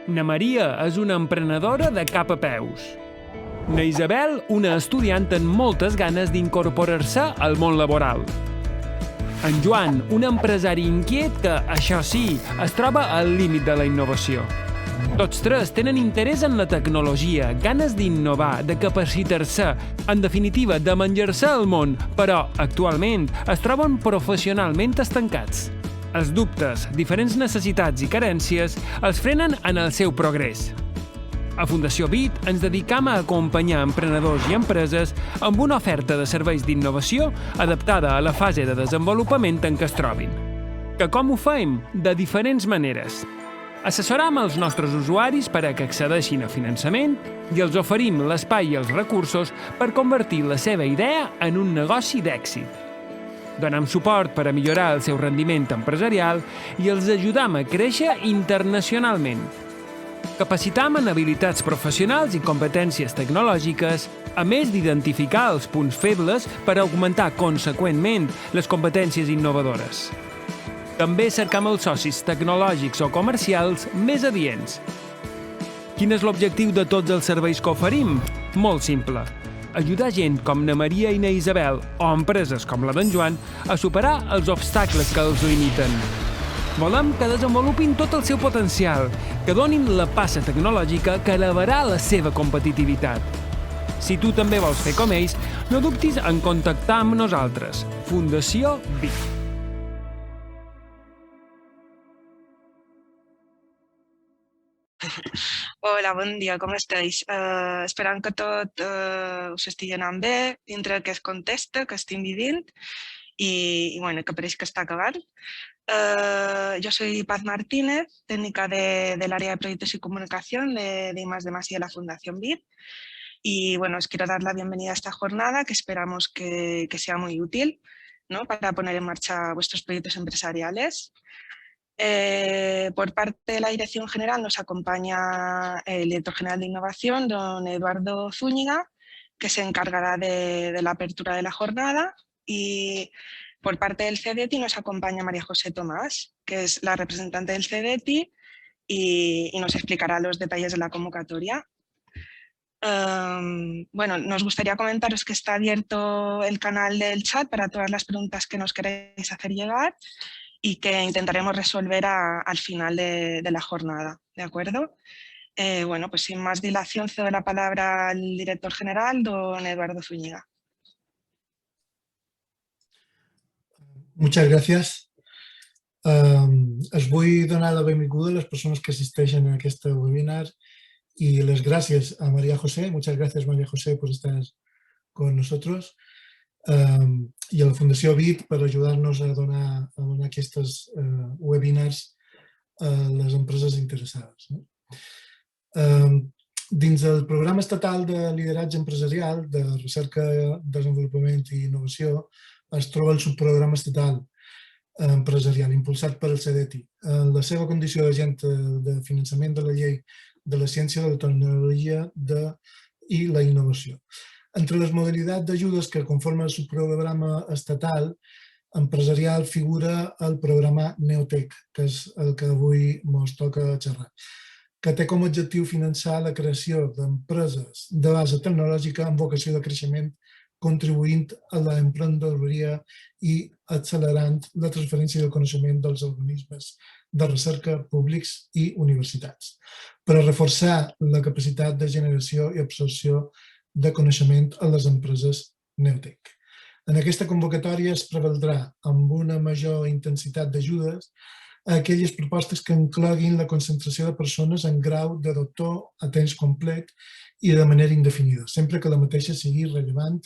Na Maria és una emprenedora de cap a peus. Na Isabel, una estudiant amb moltes ganes d'incorporar-se al món laboral. En Joan, un empresari inquiet que, això sí, es troba al límit de la innovació. Tots tres tenen interès en la tecnologia, ganes d'innovar, de capacitar-se, en definitiva, de menjar-se al món, però, actualment, es troben professionalment estancats. Els dubtes, diferents necessitats i carències els frenen en el seu progrés. A Fundació BIT ens dedicam a acompanyar emprenedors i empreses amb una oferta de serveis d'innovació adaptada a la fase de desenvolupament en què es trobin. Que com ho fem? De diferents maneres. Assessoram els nostres usuaris per a que accedeixin a finançament i els oferim l'espai i els recursos per convertir la seva idea en un negoci d'èxit. Donem suport per a millorar el seu rendiment empresarial i els ajudam a créixer internacionalment. Capacitam en habilitats professionals i competències tecnològiques, a més d'identificar els punts febles per augmentar conseqüentment les competències innovadores. També cercam els socis tecnològics o comercials més adients. Quin és l'objectiu de tots els serveis que oferim? Molt simple. Ajudar gent com na Maria i na Isabel o empreses com la d'en Joan a superar els obstacles que els limiten. Volem que desenvolupin tot el seu potencial, que donin la passa tecnològica que elevarà la seva competitivitat. Si tu també vols fer com ells, no dubtis en contactar amb nosaltres. Fundació BIT. Hola, bon dia, com esteu? Esperant que tot us estigui anant bé dintre d'aquest context que estem vivint i bueno, que pareix que està acabant. Yo soy Paz Martínez, técnica del área de proyectos y comunicación de I+D+I de la Fundación BIT. Y bueno, os quiero dar la bienvenida a esta jornada que esperamos que sea muy útil, ¿no?, para poner en marcha vuestros proyectos empresariales. Por parte de la Dirección General nos acompaña el Director General de Innovación, don Eduardo Zúñiga, que se encargará de la apertura de la jornada, y por parte del CDETI nos acompaña María José Tomás, que es la representante del CDETI y nos explicará los detalles de la convocatoria. Bueno, nos gustaría comentaros que está abierto el canal del chat para todas las preguntas que nos queréis hacer llegar y que intentaremos resolver al final de la jornada, ¿de acuerdo? Bueno, pues sin más dilación cedo la palabra al director general, don Eduardo Zúñiga. Muchas gracias. Us vull donar la benvinguda a les persones que assisteixen a aquest webinar y les gracias a María José. Muchas gracias, María José, por estar con nosotros. I a la Fundació BIT per ajudar-nos a donar aquests webinars a les empreses interessades. Dins del Programa Estatal de Lideratge Empresarial de Recerca, Desenvolupament i Innovació es troba el subprograma estatal empresarial impulsat per el CDETI. En la seva condició d'agent de finançament de la llei de la ciència, de la tecnologia i la innovació. Entre les modalitats d'ajudes que conformen el subprograma estatal empresarial figura el programa Neotec, que és el que avui ens toca xerrar, que té com a objectiu finançar la creació d'empreses de base tecnològica amb vocació de creixement, contribuint a l'emprenedoria i accelerant la transferència del coneixement dels organismes de recerca públics i universitats, per a reforçar la capacitat de generació i absorció de coneixement a les empreses Neotec. En aquesta convocatòria es prevaldrà amb una major intensitat d'ajudes a aquelles propostes que incloguin la concentració de persones en grau de doctor a temps complet i de manera indefinida, sempre que la mateixa sigui rellevant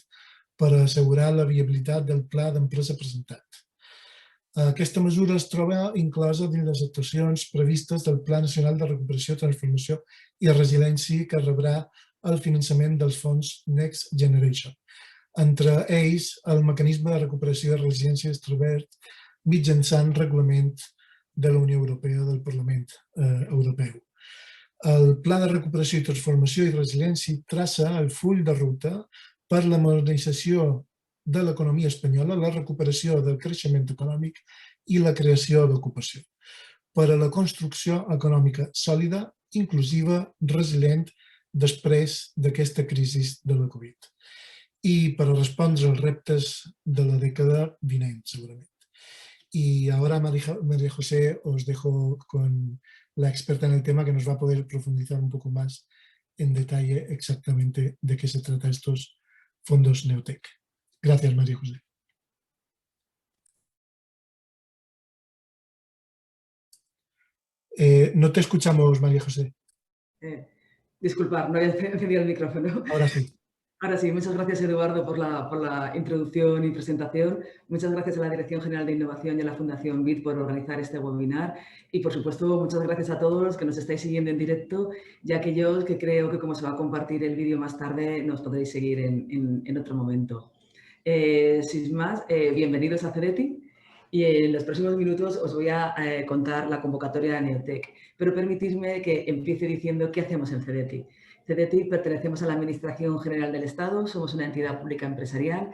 per assegurar la viabilitat del pla d'empresa presentat. Aquesta mesura es troba inclosa dins les actuacions previstes del Pla Nacional de Recuperació, Transformació i Resiliència que rebrà el finançament dels fons Next Generation. Entre ells, el mecanisme de recuperació i resiliència establert mitjançant reglament de la Unió Europea del Parlament Europeu. El Pla de Recuperació i Transformació i Resiliència traça el full de ruta per la modernització de l'economia espanyola, la recuperació del creixement econòmic i la creació d'ocupació, per a la construcció econòmica sòlida inclusiva, resilient, després d'aquesta crisi de la Covid y para respondre als reptes de la década vinent, segurament. Y ahora, María José, os dejo con la experta en el tema que nos va a poder profundizar un poco más en detalle exactamente de qué se trata estos fondos Neotec. Gracias, María José. No te escuchamos, María José. Disculpad, no había encendido el micrófono. Ahora sí. Ahora sí, muchas gracias, Eduardo, por la introducción y presentación. Muchas gracias a la Dirección General de Innovación y a la Fundación BID por organizar este webinar. Y, por supuesto, muchas gracias a todos los que nos estáis siguiendo en directo y a aquellos que creo que, como se va a compartir el vídeo más tarde, nos podréis seguir en otro momento. Sin más, bienvenidos a CEDETI. Y en los próximos minutos os voy a contar la convocatoria de Neotec. Pero permitidme que empiece diciendo qué hacemos en CEDETI. CEDETI pertenecemos a la Administración General del Estado, somos una entidad pública empresarial,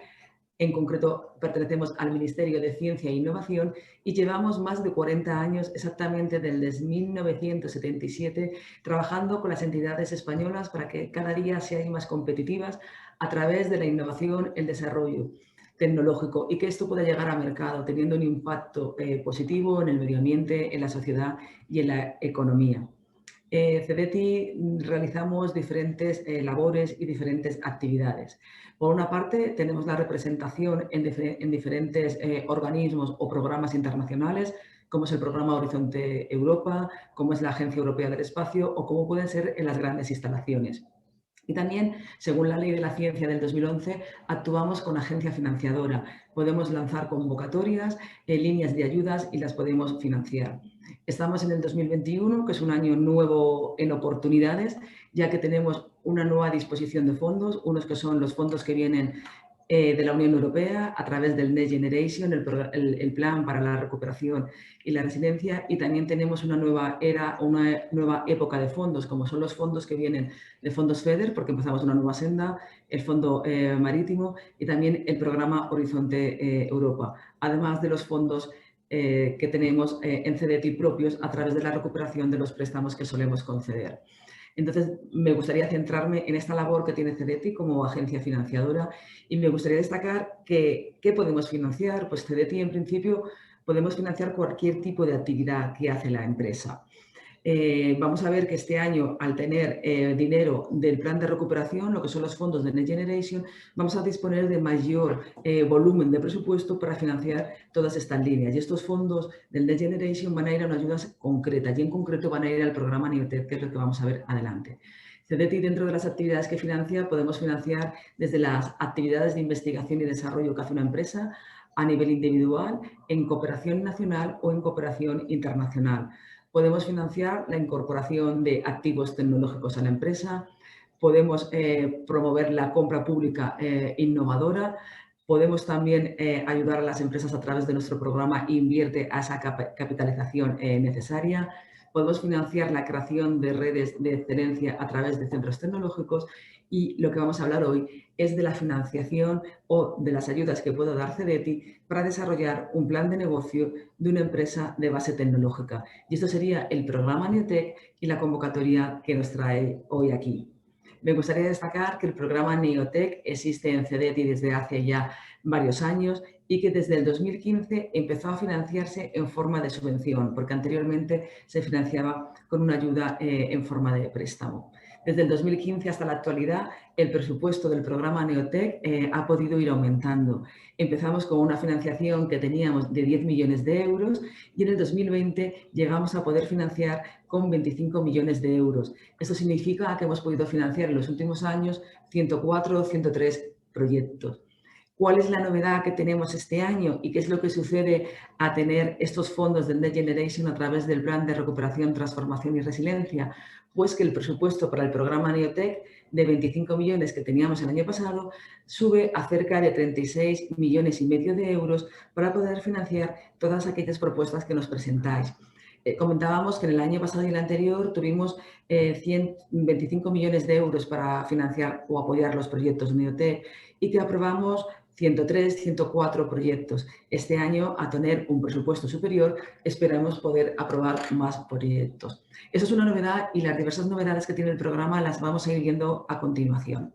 en concreto pertenecemos al Ministerio de Ciencia e Innovación y llevamos más de 40 años, exactamente desde 1977, trabajando con las entidades españolas para que cada día sean más competitivas a través de la innovación, el desarrollo tecnológico y que esto pueda llegar al mercado teniendo un impacto positivo en el medio ambiente, en la sociedad y en la economía. CEDETI realizamos diferentes labores y diferentes actividades. Por una parte, tenemos la representación en diferentes organismos o programas internacionales, como es el programa Horizonte Europa, como es la Agencia Europea del Espacio o como pueden ser en las grandes instalaciones. Y también, según la Ley de la Ciencia del 2011, actuamos con agencia financiadora. Podemos lanzar convocatorias, líneas de ayudas y las podemos financiar. Estamos en el 2021, que es un año nuevo en oportunidades, ya que tenemos una nueva disposición de fondos, unos que son los fondos que vienen de la Unión Europea a través del Next Generation, el plan para la recuperación y la resiliencia, y también tenemos una nueva era o una nueva época de fondos, como son los fondos que vienen de fondos FEDER, porque empezamos una nueva senda, el fondo marítimo y también el programa Horizonte Europa, además de los fondos que tenemos en CEDETI propios a través de la recuperación de los préstamos que solemos conceder. Entonces, me gustaría centrarme en esta labor que tiene CEDETI como agencia financiadora y me gustaría destacar que ¿qué podemos financiar? Pues CEDETI, en principio, podemos financiar cualquier tipo de actividad que hace la empresa. Vamos a ver que este año, al tener dinero del plan de recuperación, lo que son los fondos de Next Generation, vamos a disponer de mayor volumen de presupuesto para financiar todas estas líneas. Y estos fondos del Next Generation van a ir a unas ayudas concretas y en concreto van a ir al programa Neotec, que es lo que vamos a ver adelante. CEDETI, dentro de las actividades que financia, podemos financiar desde las actividades de investigación y desarrollo que hace una empresa a nivel individual, en cooperación nacional o en cooperación internacional. Podemos financiar la incorporación de activos tecnológicos a la empresa, podemos promover la compra pública innovadora, podemos también ayudar a las empresas a través de nuestro programa Invierte a esa capitalización necesaria, podemos financiar la creación de redes de excelencia a través de centros tecnológicos y lo que vamos a hablar hoy es de la financiación o de las ayudas que puede dar CEDETI para desarrollar un plan de negocio de una empresa de base tecnológica. Y esto sería el programa Neotec y la convocatoria que nos trae hoy aquí. Me gustaría destacar que el programa Neotec existe en CEDETI desde hace ya varios años y que desde el 2015 empezó a financiarse en forma de subvención, porque anteriormente se financiaba con una ayuda en forma de préstamo. Desde el 2015 hasta la actualidad, el presupuesto del programa Neotec ha podido ir aumentando. Empezamos con una financiación que teníamos de 10 millones de euros y en el 2020 llegamos a poder financiar con 25 millones de euros. Esto significa que hemos podido financiar en los últimos años 104 o 103 proyectos. ¿Cuál es la novedad que tenemos este año y qué es lo que sucede a tener estos fondos del Next Generation a través del Plan de Recuperación, Transformación y Resiliencia? Pues que el presupuesto para el programa Neotec de 25 millones que teníamos el año pasado sube a cerca de 36 millones y medio de euros para poder financiar todas aquellas propuestas que nos presentáis. Comentábamos que en el año pasado y el anterior tuvimos 125 millones de euros para financiar o apoyar los proyectos Neotec y que aprobamos 103, 104 proyectos. Este año, a tener un presupuesto superior, esperamos poder aprobar más proyectos. Eso es una novedad y las diversas novedades que tiene el programa las vamos a ir viendo a continuación.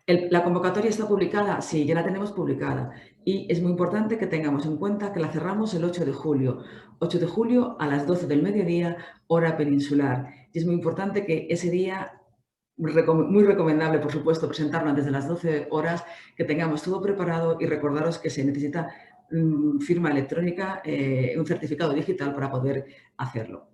¿La convocatoria está publicada? Sí, ya la tenemos publicada y es muy importante que tengamos en cuenta que la cerramos el 8 de julio. 8 de julio a las 12 del mediodía, hora peninsular. Y es muy importante que ese día, muy recomendable, por supuesto, presentarlo antes de las 12 horas, que tengamos todo preparado y recordaros que se necesita firma electrónica, un certificado digital para poder hacerlo.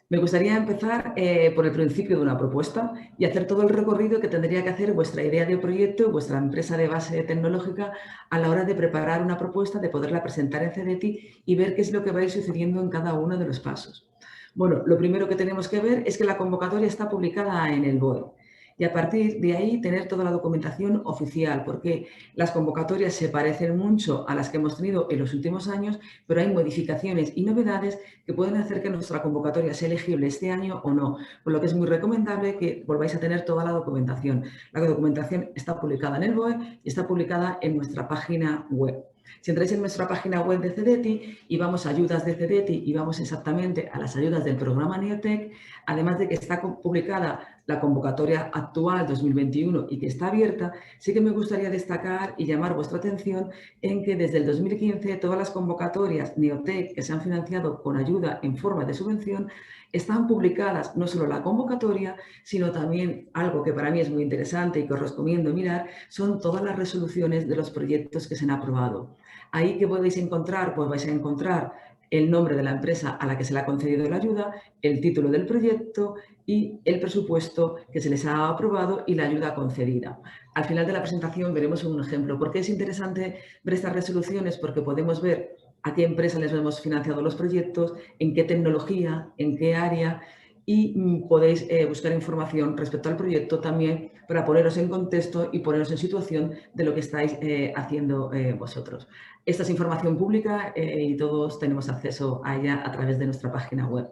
Me gustaría empezar por el principio de una propuesta y hacer todo el recorrido que tendría que hacer vuestra idea de proyecto, vuestra empresa de base tecnológica a la hora de preparar una propuesta, de poderla presentar en CDTI y ver qué es lo que va a ir sucediendo en cada uno de los pasos. Bueno, lo primero que tenemos que ver es que la convocatoria está publicada en el BOE. Y a partir de ahí tener toda la documentación oficial, porque las convocatorias se parecen mucho a las que hemos tenido en los últimos años, pero hay modificaciones y novedades que pueden hacer que nuestra convocatoria sea elegible este año o no, por lo que es muy recomendable que volváis a tener toda la documentación. La documentación está publicada en el BOE y está publicada en nuestra página web. Si entráis en nuestra página web de CDTI y vamos a ayudas de CDTI y vamos exactamente a las ayudas del programa Neotec, además de que está publicada la convocatoria actual 2021 y que está abierta, sí que me gustaría destacar y llamar vuestra atención en que desde el 2015 todas las convocatorias Neotec que se han financiado con ayuda en forma de subvención están publicadas, no solo la convocatoria, sino también algo que para mí es muy interesante y que os recomiendo mirar, son todas las resoluciones de los proyectos que se han aprobado. Ahí, ¿qué podéis encontrar? Pues vais a encontrar el nombre de la empresa a la que se le ha concedido la ayuda, el título del proyecto y el presupuesto que se les ha aprobado y la ayuda concedida. Al final de la presentación veremos un ejemplo. ¿Por qué es interesante ver estas resoluciones? Porque podemos ver a qué empresa les hemos financiado los proyectos, en qué tecnología, en qué área y podéis buscar información respecto al proyecto también para poneros en contexto y poneros en situación de lo que estáis haciendo vosotros. Esta es información pública y todos tenemos acceso a ella a través de nuestra página web.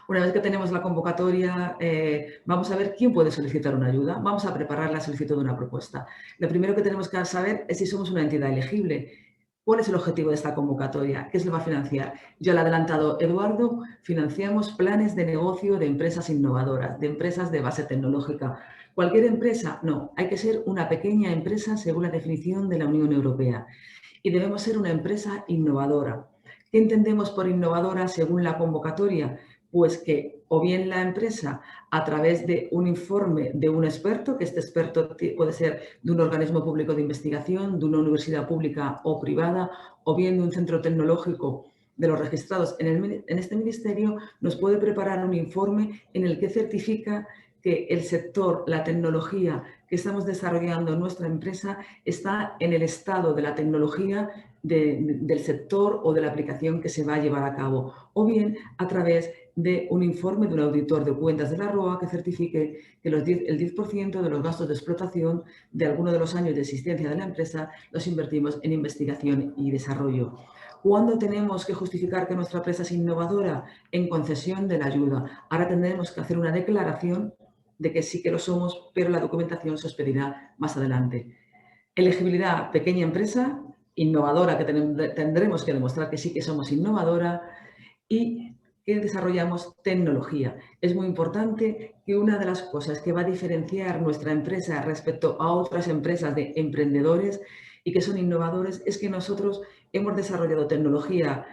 Una vez que tenemos la convocatoria, vamos a ver quién puede solicitar una ayuda. Vamos a preparar la solicitud de una propuesta. Lo primero que tenemos que saber es si somos una entidad elegible. ¿Cuál es el objetivo de esta convocatoria? ¿Qué se le va a financiar? Ya lo ha adelantado Eduardo, financiamos planes de negocio de empresas innovadoras, de empresas de base tecnológica. ¿Cualquier empresa? No, hay que ser una pequeña empresa según la definición de la Unión Europea. Y debemos ser una empresa innovadora. ¿Qué entendemos por innovadora según la convocatoria? Pues que o bien la empresa, a través de un informe de un experto, que este experto puede ser de un organismo público de investigación, de una universidad pública o privada, o bien de un centro tecnológico de los registrados en este ministerio, nos puede preparar un informe en el que certifica que el sector, la tecnología que estamos desarrollando en nuestra empresa está en el estado de la tecnología del sector o de la aplicación que se va a llevar a cabo, o bien a través de un informe de un auditor de cuentas de la ROA que certifique que el 10% de los gastos de explotación de alguno de los años de existencia de la empresa los invertimos en investigación y desarrollo. ¿Cuándo tenemos que justificar que nuestra empresa es innovadora? En concesión de la ayuda. Ahora tendremos que hacer una declaración de que sí que lo somos, pero la documentación se os pedirá más adelante. Elegibilidad, pequeña empresa, innovadora, que tendremos que demostrar que sí que somos innovadora y que desarrollamos tecnología. Es muy importante que una de las cosas que va a diferenciar nuestra empresa respecto a otras empresas de emprendedores y que son innovadores es que nosotros hemos desarrollado tecnología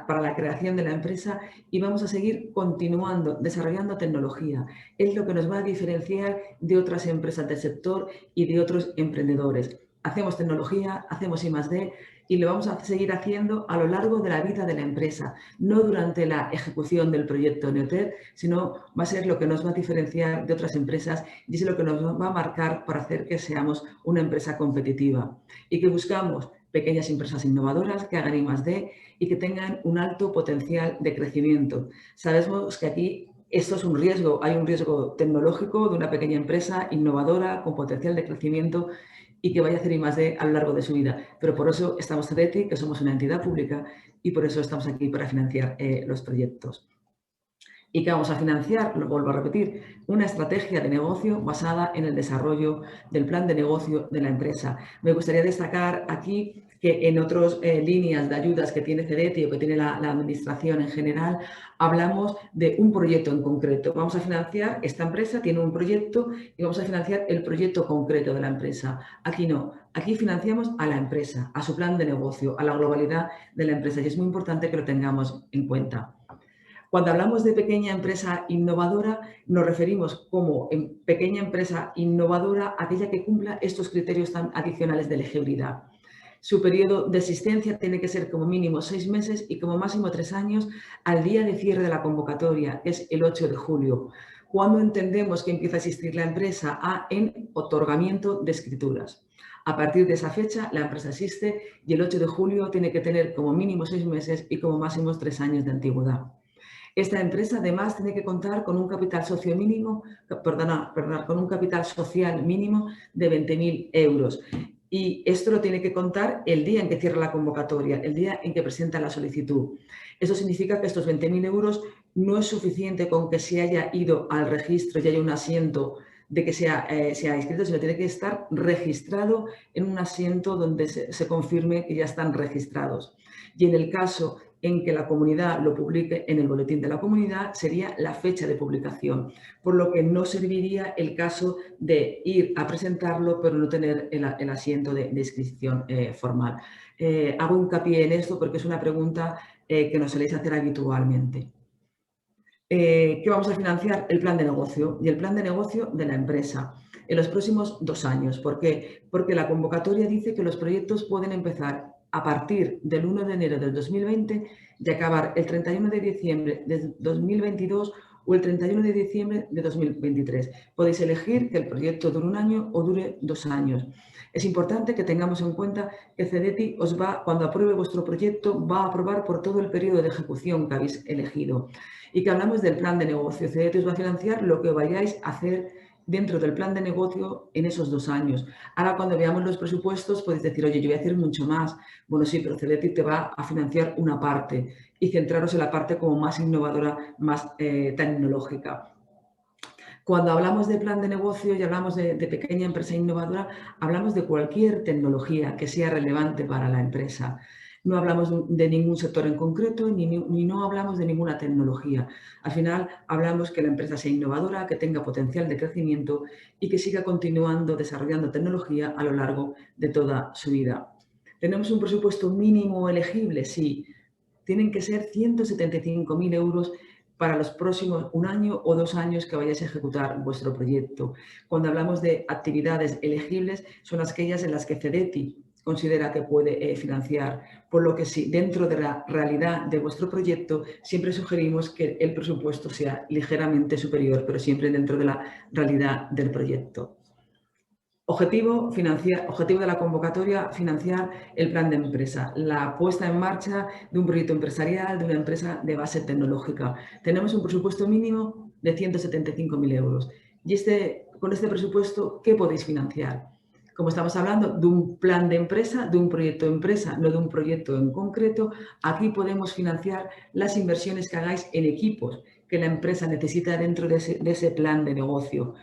para la creación de la empresa y vamos a seguir continuando desarrollando tecnología. Es lo que nos va a diferenciar de otras empresas del sector y de otros emprendedores. Hacemos tecnología, hacemos I+D y lo vamos a seguir haciendo a lo largo de la vida de la empresa, no durante la ejecución del proyecto Neotec, sino va a ser lo que nos va a diferenciar de otras empresas y es lo que nos va a marcar para hacer que seamos una empresa competitiva y que buscamos pequeñas empresas innovadoras que hagan I+D y que tengan un alto potencial de crecimiento. Sabemos que aquí esto es un riesgo, hay un riesgo tecnológico de una pequeña empresa innovadora con potencial de crecimiento y que vaya a hacer I+D a lo largo de su vida. Pero por eso estamos CDTI, que somos una entidad pública y por eso estamos aquí para financiar los proyectos. ¿Y qué vamos a financiar? Lo vuelvo a repetir, una estrategia de negocio basada en el desarrollo del plan de negocio de la empresa. Me gustaría destacar aquí que en otras líneas de ayudas que tiene CEDETI o que tiene la administración en general, hablamos de un proyecto en concreto. Vamos a financiar, esta empresa tiene un proyecto y vamos a financiar el proyecto concreto de la empresa. Aquí no, aquí financiamos a la empresa, a su plan de negocio, a la globalidad de la empresa y es muy importante que lo tengamos en cuenta. Cuando hablamos de pequeña empresa innovadora, nos referimos como en pequeña empresa innovadora a aquella que cumpla estos criterios tan adicionales de elegibilidad. Su periodo de existencia tiene que ser como mínimo 6 meses y como máximo 3 años al día de cierre de la convocatoria, que es el 8 de julio. Cuando entendemos que empieza a existir la empresa? En otorgamiento de escrituras. A partir de esa fecha, la empresa existe y el 8 de julio tiene que tener como mínimo 6 meses y como máximo 3 años de antigüedad. Esta empresa además tiene que contar con un capital socio mínimo, con un capital social mínimo de 20.000 euros. Y esto lo tiene que contar el día en que cierra la convocatoria, el día en que presenta la solicitud. Eso significa que estos 20.000 euros no es suficiente con que se haya ido al registro y haya un asiento de que se ha inscrito, sino tiene que estar registrado en un asiento donde se confirme que ya están registrados. Y en el caso en que la comunidad lo publique en el boletín de la comunidad, sería la fecha de publicación, por lo que no serviría el caso de ir a presentarlo pero no tener el asiento de inscripción formal. Hago hincapié en esto porque es una pregunta que nos soléis hacer habitualmente. ¿Qué vamos a financiar? El plan de negocio y el plan de negocio de la empresa en los próximos 2 años. ¿Por qué? Porque la convocatoria dice que los proyectos pueden empezar a partir del 1 de enero del 2020 y acabar el 31 de diciembre de 2022 o el 31 de diciembre de 2023. Podéis elegir que el proyecto dure 1 año o dure 2 años. Es importante que tengamos en cuenta que CEDETI cuando apruebe vuestro proyecto, va a aprobar por todo el periodo de ejecución que habéis elegido. Y que hablamos del plan de negocio. CEDETI os va a financiar lo que vayáis a hacer dentro del plan de negocio en esos 2 años. Ahora, cuando veamos los presupuestos, podéis decir, oye, yo voy a hacer mucho más. Bueno, sí, pero CEDETI te va a financiar una parte y centraros en la parte como más innovadora, más tecnológica. Cuando hablamos de plan de negocio y hablamos de pequeña empresa innovadora, hablamos de cualquier tecnología que sea relevante para la empresa. No hablamos de ningún sector en concreto ni no hablamos de ninguna tecnología. Al final hablamos que la empresa sea innovadora, que tenga potencial de crecimiento y que siga continuando desarrollando tecnología a lo largo de toda su vida. ¿Tenemos un presupuesto mínimo elegible? Sí. Tienen que ser 175.000 euros para los próximos 1 año o 2 años que vayáis a ejecutar vuestro proyecto. Cuando hablamos de actividades elegibles, son aquellas en las que CEDETI considera que puede financiar, por lo que sí, dentro de la realidad de vuestro proyecto, siempre sugerimos que el presupuesto sea ligeramente superior, pero siempre dentro de la realidad del proyecto. Objetivo de la convocatoria, financiar el plan de empresa, la puesta en marcha de un proyecto empresarial, de una empresa de base tecnológica. Tenemos un presupuesto mínimo de 175.000 euros. Y con este presupuesto, ¿qué podéis financiar? Como estamos hablando de un plan de empresa, de un proyecto de empresa, no de un proyecto en concreto, aquí podemos financiar las inversiones que hagáis en equipos que la empresa necesita dentro de ese plan de negocio.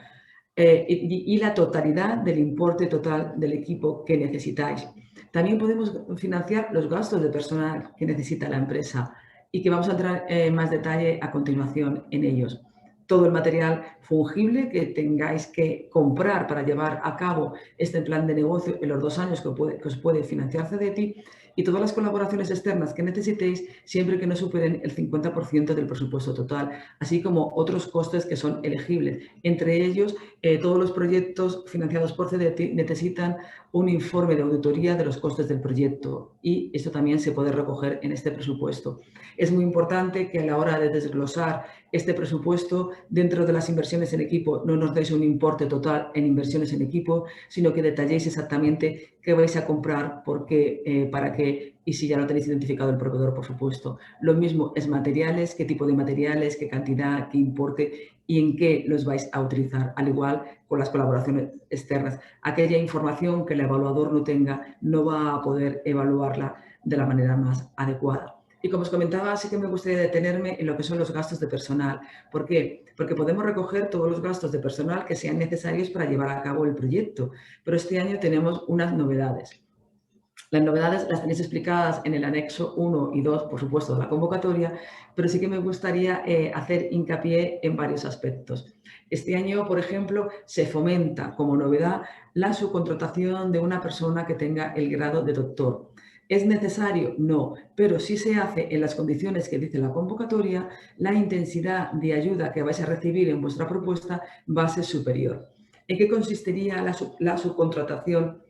Y la totalidad del importe total del equipo que necesitáis. También podemos financiar los gastos de personal que necesita la empresa y que vamos a entrar en más detalle a continuación en ellos. Todo el material fungible que tengáis que comprar para llevar a cabo este plan de negocio en los 2 años que os puede financiar CEDETI y todas las colaboraciones externas que necesitéis siempre que no superen el 50% del presupuesto total, así como otros costes que son elegibles. Entre ellos, todos los proyectos financiados por CEDETI necesitan un informe de auditoría de los costes del proyecto y esto también se puede recoger en este presupuesto. Es muy importante que a la hora de desglosar este presupuesto, dentro de las inversiones en equipo, no nos deis un importe total en inversiones en equipo, sino que detalléis exactamente qué vais a comprar, por qué, para qué y si ya lo tenéis identificado el proveedor, por supuesto. Lo mismo es materiales, qué tipo de materiales, qué cantidad, qué importe y en qué los vais a utilizar, al igual con las colaboraciones externas. Aquella información que el evaluador no tenga no va a poder evaluarla de la manera más adecuada. Y como os comentaba, sí que me gustaría detenerme en lo que son los gastos de personal. ¿Por qué? Porque podemos recoger todos los gastos de personal que sean necesarios para llevar a cabo el proyecto, pero este año tenemos unas novedades. Las novedades las tenéis explicadas en el anexo 1 y 2, por supuesto, de la convocatoria, pero sí que me gustaría hacer hincapié en varios aspectos. Este año, por ejemplo, se fomenta como novedad la subcontratación de una persona que tenga el grado de doctor. ¿Es necesario? No, pero sí se hace en las condiciones que dice la convocatoria, la intensidad de ayuda que vais a recibir en vuestra propuesta va a ser superior. ¿En qué consistiría la subcontratación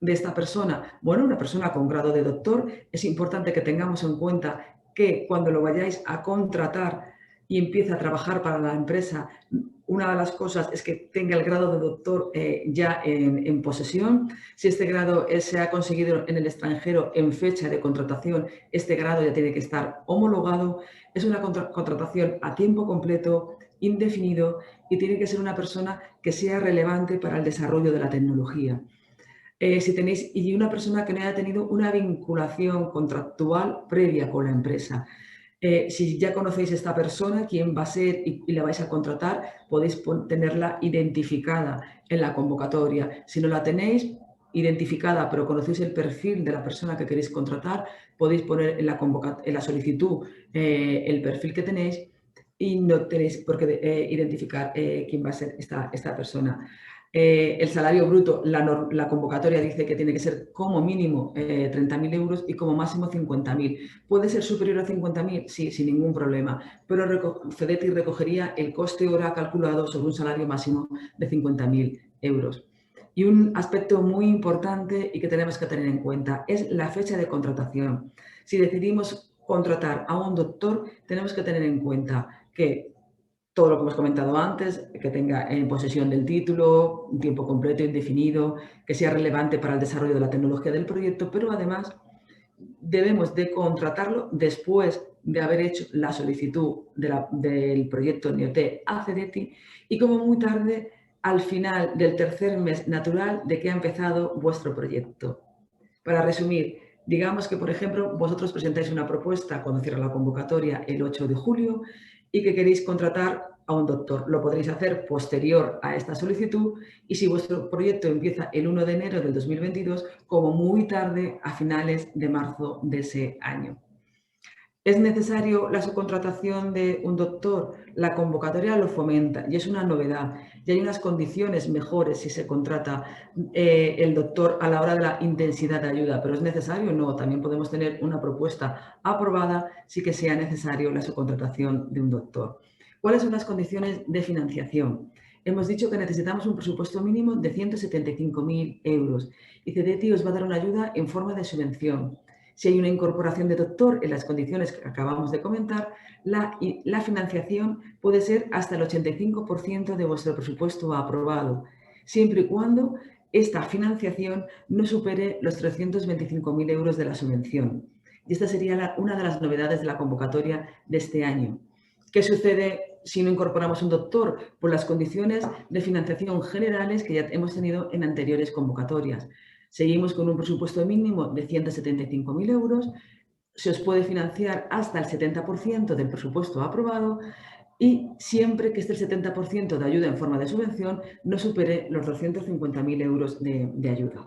de esta persona? Bueno, una persona con grado de doctor, es importante que tengamos en cuenta que cuando lo vayáis a contratar y empiece a trabajar para la empresa, una de las cosas es que tenga el grado de doctor ya en posesión. Si este grado se ha conseguido en el extranjero en fecha de contratación, este grado ya tiene que estar homologado. Es una contratación a tiempo completo, indefinido, y tiene que ser una persona que sea relevante para el desarrollo de la tecnología. Si tenéis, y una persona que no haya tenido una vinculación contractual previa con la empresa. Si ya conocéis a esta persona, quién va a ser y la vais a contratar, podéis tenerla identificada en la convocatoria. Si no la tenéis identificada, pero conocéis el perfil de la persona que queréis contratar, podéis poner en la solicitud el perfil que tenéis y no tenéis por qué identificar quién va a ser esta persona. El salario bruto, la convocatoria dice que tiene que ser como mínimo 30.000 euros y como máximo 50.000. ¿Puede ser superior a 50.000? Sí, sin ningún problema. Pero Cedeti recogería el coste hora calculado sobre un salario máximo de 50.000 euros. Y un aspecto muy importante y que tenemos que tener en cuenta es la fecha de contratación. Si decidimos contratar a un doctor, tenemos que tener en cuenta que todo lo que hemos comentado antes, que tenga en posesión del título, un tiempo completo, indefinido, que sea relevante para el desarrollo de la tecnología del proyecto, pero además debemos de contratarlo después de haber hecho la solicitud del proyecto NIOT a Cedeti y como muy tarde al final del tercer mes natural de que ha empezado vuestro proyecto. Para resumir, digamos que, por ejemplo, vosotros presentáis una propuesta cuando cierra la convocatoria el 8 de julio y que queréis contratar a un doctor. Lo podréis hacer posterior a esta solicitud y si vuestro proyecto empieza el 1 de enero del 2022, como muy tarde a finales de marzo de ese año. ¿Es necesario la subcontratación de un doctor? La convocatoria lo fomenta y es una novedad. Y hay unas condiciones mejores si se contrata el doctor a la hora de la intensidad de ayuda. ¿Pero es necesario? No. También podemos tener una propuesta aprobada si que sea necesario la subcontratación de un doctor. ¿Cuáles son las condiciones de financiación? Hemos dicho que necesitamos un presupuesto mínimo de 175.000 euros y Cedeti os va a dar una ayuda en forma de subvención. Si hay una incorporación de doctor en las condiciones que acabamos de comentar, la financiación puede ser hasta el 85% de vuestro presupuesto aprobado, siempre y cuando esta financiación no supere los 325.000 euros de la subvención. Y esta sería una de las novedades de la convocatoria de este año. ¿Qué sucede si no incorporamos un doctor? Pues las condiciones de financiación generales que ya hemos tenido en anteriores convocatorias. Seguimos con un presupuesto mínimo de 175.000 euros, se os puede financiar hasta el 70% del presupuesto aprobado y siempre que esté el 70% de ayuda en forma de subvención no supere los 250.000 euros de ayuda.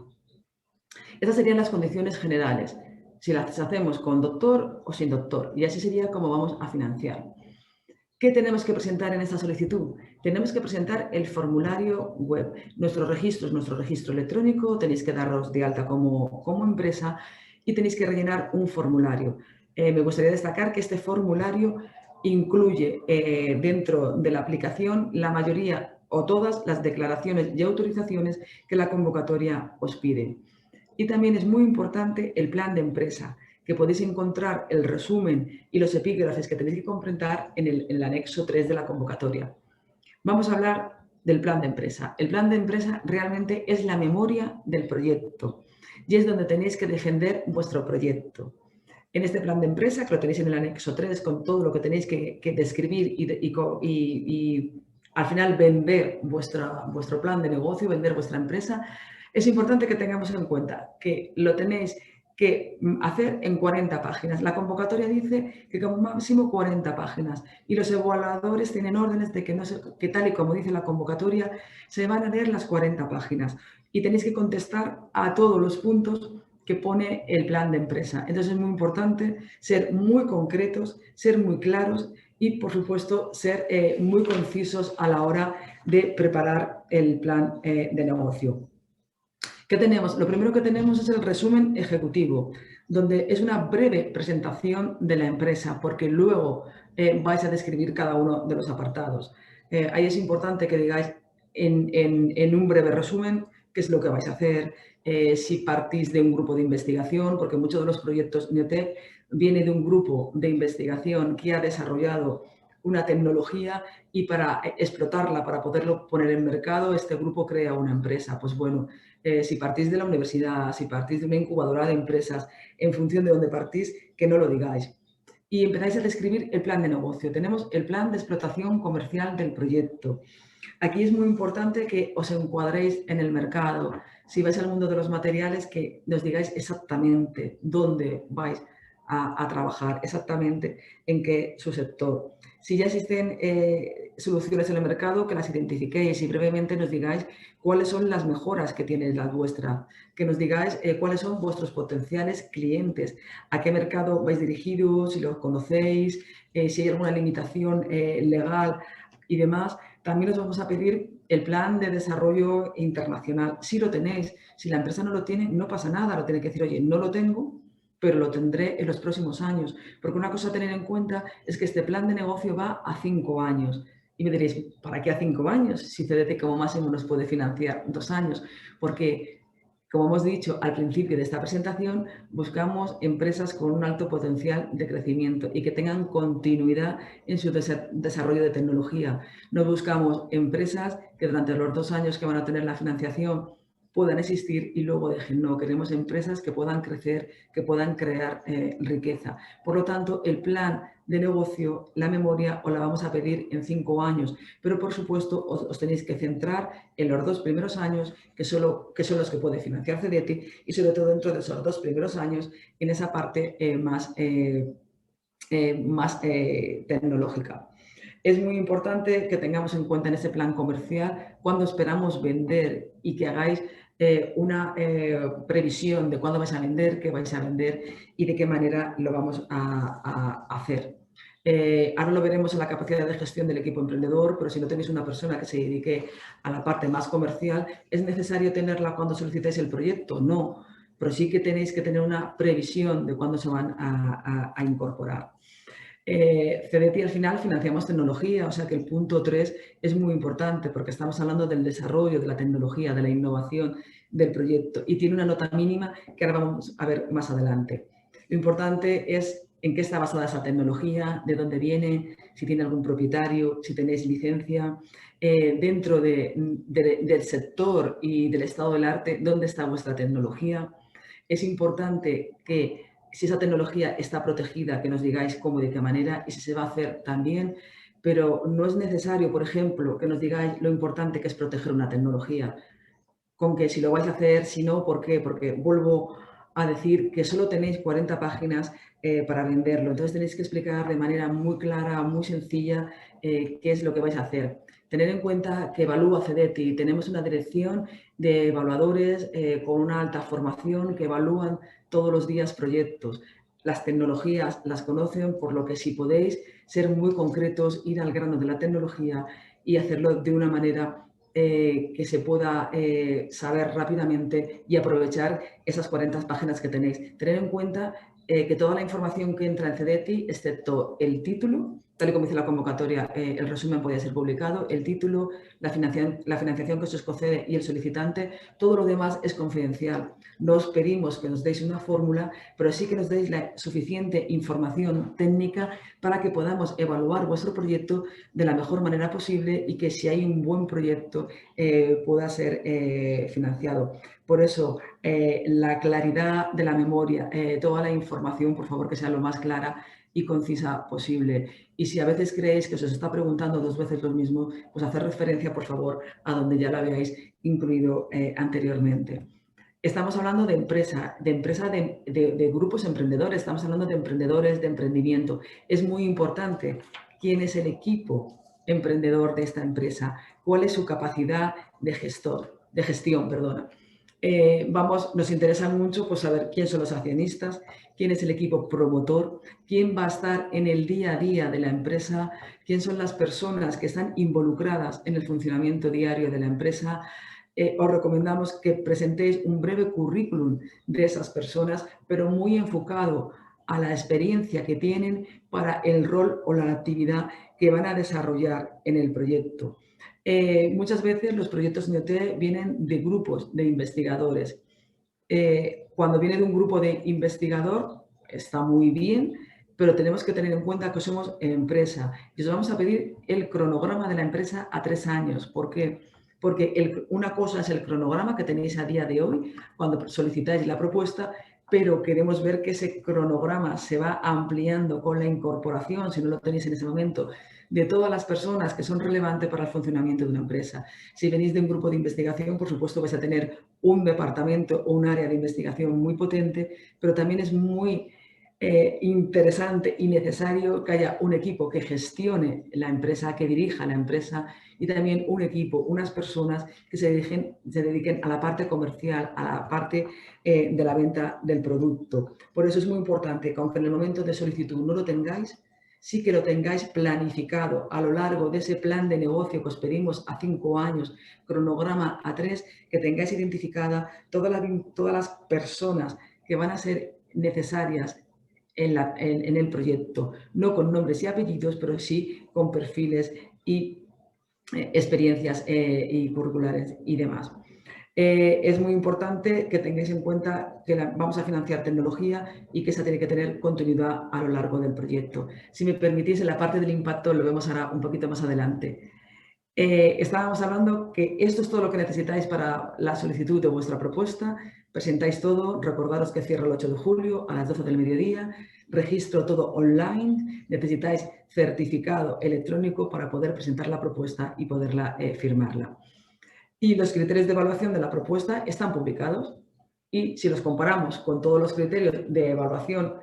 Estas serían las condiciones generales, si las hacemos con doctor o sin doctor, y así sería como vamos a financiar. ¿Qué tenemos que presentar en esta solicitud? Tenemos que presentar el formulario web. Nuestro registro es nuestro registro electrónico, tenéis que daros de alta como empresa y tenéis que rellenar un formulario. Me gustaría destacar que este formulario incluye dentro de la aplicación la mayoría o todas las declaraciones y autorizaciones que la convocatoria os pide. Y también es muy importante el plan de empresa, que podéis encontrar el resumen y los epígrafes que tenéis que completar en el anexo 3 de la convocatoria. Vamos a hablar del plan de empresa. El plan de empresa realmente es la memoria del proyecto y es donde tenéis que defender vuestro proyecto. En este plan de empresa, que lo tenéis en el anexo 3 con todo lo que tenéis que describir y al final vender vuestro plan de negocio, vender vuestra empresa, es importante que tengamos en cuenta que lo tenéis que hacer en 40 páginas. La convocatoria dice que como máximo 40 páginas y los evaluadores tienen órdenes de que tal y como dice la convocatoria, se van a leer las 40 páginas y tenéis que contestar a todos los puntos que pone el plan de empresa. Entonces es muy importante ser muy concretos, ser muy claros y, por supuesto, ser muy concisos a la hora de preparar el plan de negocio. ¿Qué tenemos? Lo primero que tenemos es el resumen ejecutivo, donde es una breve presentación de la empresa, porque luego vais a describir cada uno de los apartados. Ahí es importante que digáis en un breve resumen qué es lo que vais a hacer, si partís de un grupo de investigación, porque muchos de los proyectos Neotec viene de un grupo de investigación que ha desarrollado una tecnología y para explotarla, para poderlo poner en mercado, este grupo crea una empresa. Pues bueno, si partís de la universidad, si partís de una incubadora de empresas, en función de dónde partís, que no lo digáis. Y empezáis a describir el plan de negocio. Tenemos el plan de explotación comercial del proyecto. Aquí es muy importante que os encuadréis en el mercado. Si vais al mundo de los materiales, que nos digáis exactamente dónde vais a trabajar, exactamente en qué subsector. Si ya existen soluciones en el mercado, que las identifiquéis y brevemente nos digáis cuáles son las mejoras que tiene la vuestra, que nos digáis cuáles son vuestros potenciales clientes, a qué mercado vais dirigidos, si los conocéis, si hay alguna limitación legal y demás. También os vamos a pedir el plan de desarrollo internacional. Si lo tenéis, si la empresa no lo tiene, no pasa nada, lo tiene que decir, oye, no lo tengo, pero lo tendré en los próximos años. Porque una cosa a tener en cuenta es que este plan de negocio va a 5 años. Y me diréis, ¿para qué a 5 años? Si CDT como máximo nos puede financiar 2 años. Porque, como hemos dicho al principio de esta presentación, buscamos empresas con un alto potencial de crecimiento y que tengan continuidad en su desarrollo de tecnología. No buscamos empresas que durante los 2 años que van a tener la financiación puedan existir y luego dejen. No, queremos empresas que puedan crecer, que puedan crear riqueza. Por lo tanto, el plan de negocio, la memoria, os la vamos a pedir en 5 años, pero por supuesto os tenéis que centrar en los 2 primeros años, que son los que puede financiar CDT, y sobre todo dentro de esos 2 primeros años en esa parte más tecnológica. Es muy importante que tengamos en cuenta en ese plan comercial cuándo esperamos vender y que hagáis una previsión de cuándo vais a vender, qué vais a vender y de qué manera lo vamos a hacer. Ahora lo veremos en la capacidad de gestión del equipo emprendedor, pero si no tenéis una persona que se dedique a la parte más comercial, ¿es necesario tenerla cuando solicitáis el proyecto? No, pero sí que tenéis que tener una previsión de cuándo se van a incorporar. CDT al final financiamos tecnología, o sea que el punto 3 es muy importante porque estamos hablando del desarrollo de la tecnología, de la innovación del proyecto y tiene una nota mínima que ahora vamos a ver más adelante. Lo importante es en qué está basada esa tecnología, de dónde viene, si tiene algún propietario, si tenéis licencia, dentro del sector y del estado del arte, dónde está vuestra tecnología. Es importante que si esa tecnología está protegida, que nos digáis cómo, de qué manera y si se va a hacer también, pero no es necesario, por ejemplo, que nos digáis lo importante que es proteger una tecnología, con que si lo vais a hacer, si no, ¿por qué? Porque vuelvo a decir que solo tenéis 40 páginas para venderlo, entonces tenéis que explicar de manera muy clara, muy sencilla, qué es lo que vais a hacer. Tener en cuenta que evalúa CDT, tenemos una dirección de evaluadores con una alta formación que evalúan todos los días proyectos. Las tecnologías las conocen, por lo que si podéis ser muy concretos, ir al grano de la tecnología y hacerlo de una manera que se pueda saber rápidamente y aprovechar esas 40 páginas que tenéis. Tener en cuenta que toda la información que entra en CDT, excepto el título, tal y como dice la convocatoria, el resumen podía ser publicado, el título, la financiación que se os concede y el solicitante, todo lo demás es confidencial. No os pedimos que nos deis una fórmula, pero sí que nos deis la suficiente información técnica para que podamos evaluar vuestro proyecto de la mejor manera posible y que si hay un buen proyecto pueda ser financiado. Por eso, la claridad de la memoria, toda la información, por favor, que sea lo más clara y concisa posible. Y si a veces creéis que se os está preguntando 2 veces lo mismo, pues hacer referencia, por favor, a donde ya lo habíais incluido anteriormente. Estamos hablando de empresa, de grupos emprendedores, estamos hablando de emprendedores, de emprendimiento. Es muy importante quién es el equipo emprendedor de esta empresa, cuál es su capacidad de gestión, perdona. Nos interesa mucho pues, saber quién son los accionistas, quién es el equipo promotor, quién va a estar en el día a día de la empresa, quién son las personas que están involucradas en el funcionamiento diario de la empresa. Os recomendamos que presentéis un breve currículum de esas personas, pero muy enfocado a la experiencia que tienen para el rol o la actividad que van a desarrollar en el proyecto. Muchas veces los proyectos IoT vienen de grupos de investigadores. Cuando viene de un grupo de investigador, está muy bien, pero tenemos que tener en cuenta que somos empresa y os vamos a pedir el cronograma de la empresa a 3 años. ¿Por qué? Porque una cosa es el cronograma que tenéis a día de hoy cuando solicitáis la propuesta, pero queremos ver que ese cronograma se va ampliando con la incorporación, si no lo tenéis en ese momento, de todas las personas que son relevantes para el funcionamiento de una empresa. Si venís de un grupo de investigación, por supuesto vais a tener un departamento o un área de investigación muy potente, pero también es muy interesante y necesario que haya un equipo que gestione la empresa, que dirija la empresa y también un equipo, unas personas que se dediquen a la parte comercial, a la parte de la venta del producto. Por eso es muy importante que aunque en el momento de solicitud no lo tengáis, sí que lo tengáis planificado a lo largo de ese plan de negocio que os pedimos a 5 años, cronograma a 3, que tengáis identificada todas las personas que van a ser necesarias en el proyecto, no con nombres y apellidos, pero sí con perfiles y experiencias y curriculares y demás. Es muy importante que tengáis en cuenta que vamos a financiar tecnología y que esa tiene que tener continuidad a lo largo del proyecto. Si me permitís, en la parte del impacto lo vemos ahora un poquito más adelante. Estábamos hablando que esto es todo lo que necesitáis para la solicitud de vuestra propuesta. Presentáis todo, recordaros que cierra el 8 de julio a las 12 del mediodía, registro todo online, necesitáis certificado electrónico para poder presentar la propuesta y poderla firmarla. Y los criterios de evaluación de la propuesta están publicados y si los comparamos con todos los criterios de evaluación,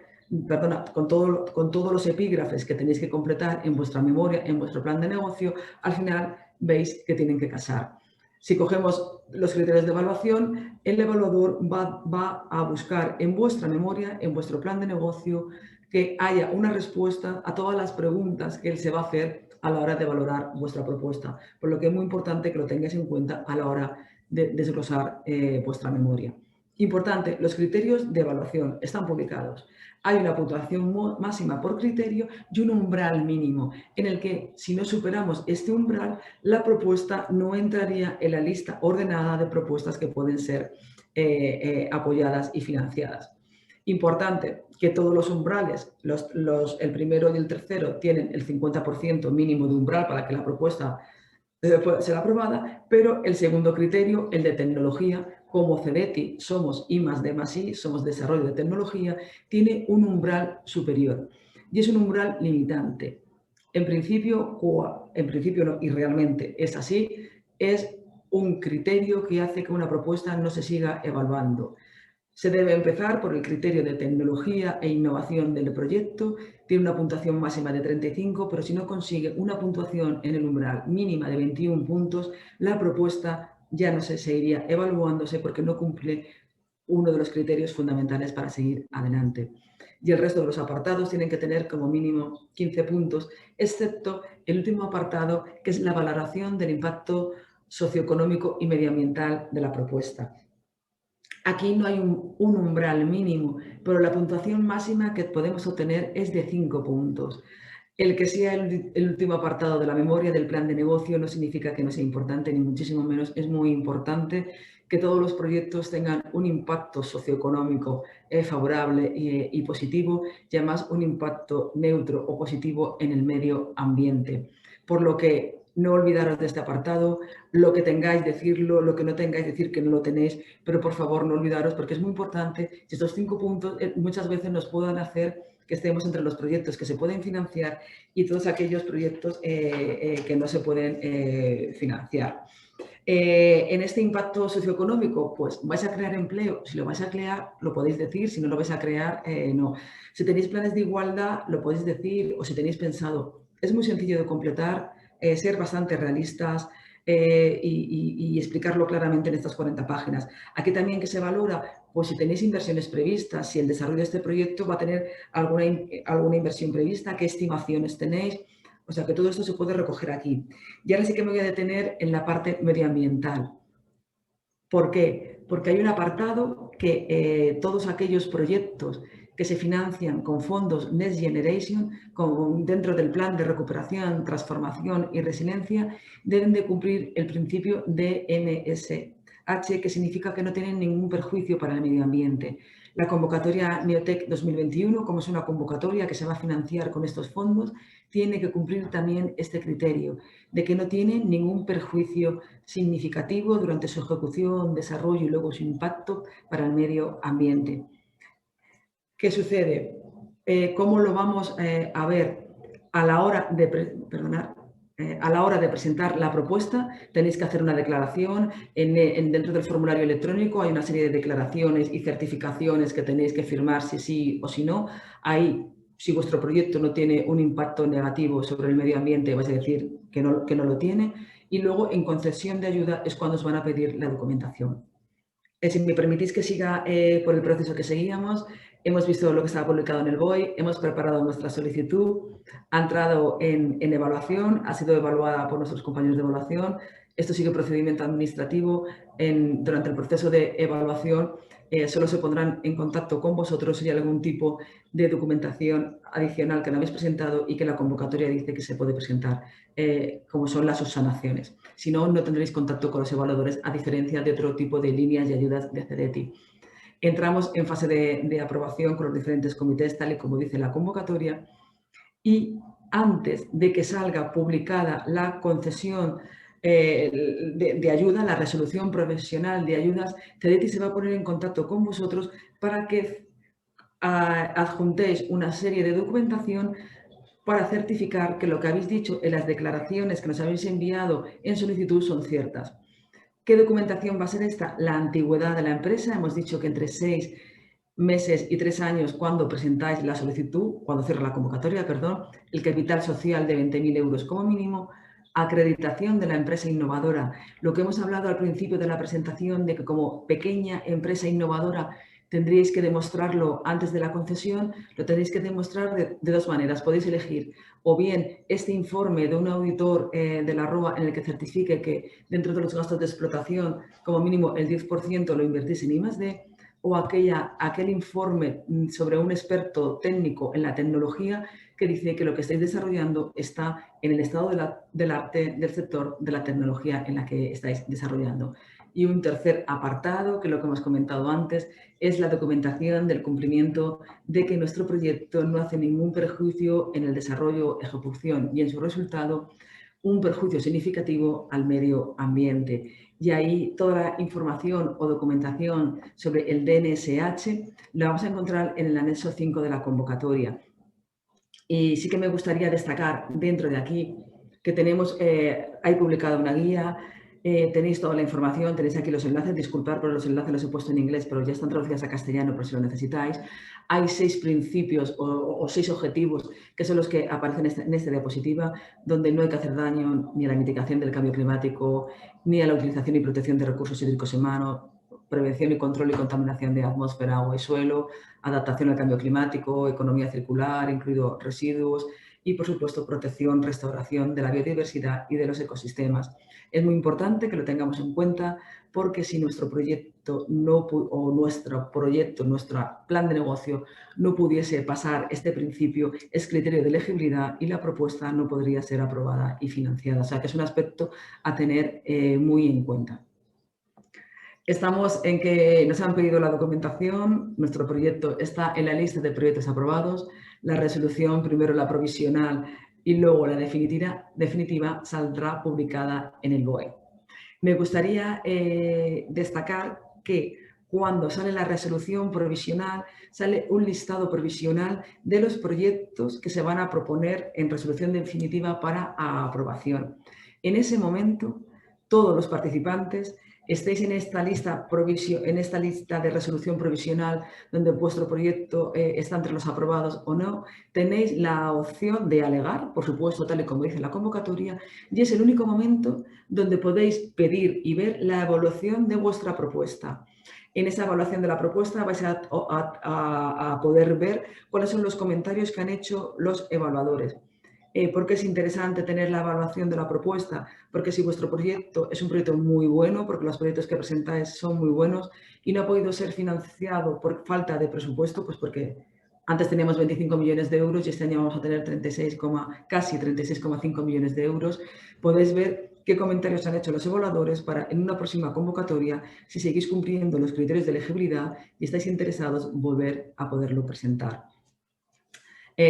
con todos los epígrafes que tenéis que completar en vuestra memoria, en vuestro plan de negocio, al final veis que tienen que casar. Si cogemos los criterios de evaluación, el evaluador va a buscar en vuestra memoria, en vuestro plan de negocio, que haya una respuesta a todas las preguntas que él se va a hacer a la hora de valorar vuestra propuesta. Por lo que es muy importante que lo tengáis en cuenta a la hora de desglosar vuestra memoria. Importante, los criterios de evaluación están publicados. Hay una puntuación máxima por criterio y un umbral mínimo, en el que si no superamos este umbral, la propuesta no entraría en la lista ordenada de propuestas que pueden ser apoyadas y financiadas. Importante que todos los umbrales, el primero y el tercero, tienen el 50% mínimo de umbral para que la propuesta pueda ser aprobada, pero el segundo criterio, el de tecnología, como CDETI somos I+D+I, somos desarrollo de tecnología, tiene un umbral superior y es un umbral limitante. En principio no, y realmente es así, es un criterio que hace que una propuesta no se siga evaluando. Se debe empezar por el criterio de tecnología e innovación del proyecto. Tiene una puntuación máxima de 35, pero si no consigue una puntuación en el umbral mínima de 21 puntos, la propuesta ya no se seguiría evaluándose porque no cumple uno de los criterios fundamentales para seguir adelante. Y el resto de los apartados tienen que tener como mínimo 15 puntos, excepto el último apartado, que es la valoración del impacto socioeconómico y medioambiental de la propuesta. Aquí no hay un umbral mínimo, pero la puntuación máxima que podemos obtener es de 5 puntos. El que sea el último apartado de la memoria del plan de negocio no significa que no sea importante, ni muchísimo menos. Es muy importante que todos los proyectos tengan un impacto socioeconómico favorable y positivo, y además un impacto neutro o positivo en el medio ambiente. Por lo que no olvidaros de este apartado, lo que tengáis, decirlo, lo que no tengáis, decir que no lo tenéis, pero por favor no olvidaros porque es muy importante. Estos 5 puntos muchas veces nos pueden hacer que estemos entre los proyectos que se pueden financiar y todos aquellos proyectos que no se pueden financiar. En este impacto socioeconómico, pues vais a crear empleo. Si lo vais a crear, lo podéis decir. Si no lo vais a crear, no. Si tenéis planes de igualdad, lo podéis decir, o si tenéis pensado. Es muy sencillo de completar, ser bastante realistas y explicarlo claramente en estas 40 páginas. Aquí también que se valora, pues si tenéis inversiones previstas, si el desarrollo de este proyecto va a tener alguna inversión prevista, qué estimaciones tenéis. O sea que todo esto se puede recoger aquí. Y ahora sí que me voy a detener en la parte medioambial. ¿Por qué? Porque hay un apartado que todos aquellos proyectos que se financian con fondos Next Generation, dentro del plan de recuperación, transformación y resiliencia, deben de cumplir el principio de NSH, que significa que no tienen ningún perjuicio para el medio ambiente. La convocatoria Neotec 2021, como es una convocatoria que se va a financiar con estos fondos, tiene que cumplir también este criterio de que no tiene ningún perjuicio significativo durante su ejecución, desarrollo y luego su impacto para el medio ambiente. ¿Qué sucede? ¿Cómo lo vamos a ver a la hora de a la hora de presentar la propuesta? Tenéis que hacer una declaración. Dentro del formulario electrónico hay una serie de declaraciones y certificaciones que tenéis que firmar si sí o si no. Ahí, si vuestro proyecto no tiene un impacto negativo sobre el medio ambiente, vais a decir que no lo tiene. Y luego, en concesión de ayuda, es cuando os van a pedir la documentación. Si me permitís que siga por el proceso que seguíamos, hemos visto lo que estaba publicado en el BOE, hemos preparado nuestra solicitud, ha entrado en evaluación, ha sido evaluada por nuestros compañeros de evaluación. Esto sigue procedimiento administrativo. Durante el proceso de evaluación solo se pondrán en contacto con vosotros si hay algún tipo de documentación adicional que no habéis presentado y que la convocatoria dice que se puede presentar, como son las subsanaciones. Si no, no tendréis contacto con los evaluadores, a diferencia de otro tipo de líneas y ayudas de CEDETI. Entramos en fase de aprobación con los diferentes comités, tal y como dice la convocatoria, y antes de que salga publicada la concesión de ayuda, la resolución provisional de ayudas, CEDETI se va a poner en contacto con vosotros para que adjuntéis una serie de documentación para certificar que lo que habéis dicho en las declaraciones que nos habéis enviado en solicitud son ciertas. ¿Qué documentación va a ser esta? La antigüedad de la empresa. Hemos dicho que entre 6 meses y 3 años cuando presentáis la solicitud, cuando cierra la convocatoria, perdón, el capital social de 20.000 euros como mínimo, acreditación de la empresa innovadora. Lo que hemos hablado al principio de la presentación de que como pequeña empresa innovadora tendríais que demostrarlo antes de la concesión, lo tenéis que demostrar de dos maneras. Podéis elegir o bien este informe de un auditor de la ROA en el que certifique que dentro de los gastos de explotación, como mínimo el 10% lo invertís en I+D, o aquel informe sobre un experto técnico en la tecnología que dice que lo que estáis desarrollando está en el estado del arte del sector de la tecnología en la que estáis desarrollando. Y un tercer apartado, que es lo que hemos comentado antes, es la documentación del cumplimiento de que nuestro proyecto no hace ningún perjuicio en el desarrollo, ejecución y en su resultado un perjuicio significativo al medio ambiente. Y ahí toda la información o documentación sobre el DNSH la vamos a encontrar en el anexo 5 de la convocatoria. Y sí que me gustaría destacar dentro de aquí que tenemos, hay publicada una guía, tenéis toda la información, tenéis aquí los enlaces, disculpad por los enlaces los he puesto en inglés, pero ya están traducidos a castellano por si lo necesitáis. Hay 6 principios o 6 objetivos que son los que aparecen en esta diapositiva, donde no hay que hacer daño ni a la mitigación del cambio climático, ni a la utilización y protección de recursos hídricos humanos, prevención y control y contaminación de atmósfera, agua y suelo, adaptación al cambio climático, economía circular, incluido residuos y, por supuesto, protección, restauración de la biodiversidad y de los ecosistemas. Es muy importante que lo tengamos en cuenta porque si nuestro proyecto nuestro plan de negocio no pudiese pasar este principio, es criterio de elegibilidad y la propuesta no podría ser aprobada y financiada. O sea que es un aspecto a tener muy en cuenta. Estamos en que nos han pedido la documentación, nuestro proyecto está en la lista de proyectos aprobados, la resolución, primero la provisional y luego la definitiva saldrá publicada en el BOE. Me gustaría destacar que cuando sale la resolución provisional, sale un listado provisional de los proyectos que se van a proponer en resolución definitiva para aprobación. En ese momento todos los participantes estéis en esta lista de resolución provisional donde vuestro proyecto está entre los aprobados o no, tenéis la opción de alegar, por supuesto, tal y como dice la convocatoria, y es el único momento donde podéis pedir y ver la evaluación de vuestra propuesta. En esa evaluación de la propuesta vais a poder ver cuáles son los comentarios que han hecho los evaluadores. ¿Por qué es interesante tener la evaluación de la propuesta? Porque si vuestro proyecto es un proyecto muy bueno, porque los proyectos que presentáis son muy buenos y no ha podido ser financiado por falta de presupuesto, pues porque antes teníamos 25 millones de euros y este año vamos a tener casi 36,5 millones de euros, podéis ver qué comentarios han hecho los evaluadores para en una próxima convocatoria, si seguís cumpliendo los criterios de elegibilidad y estáis interesados, volver a poderlo presentar.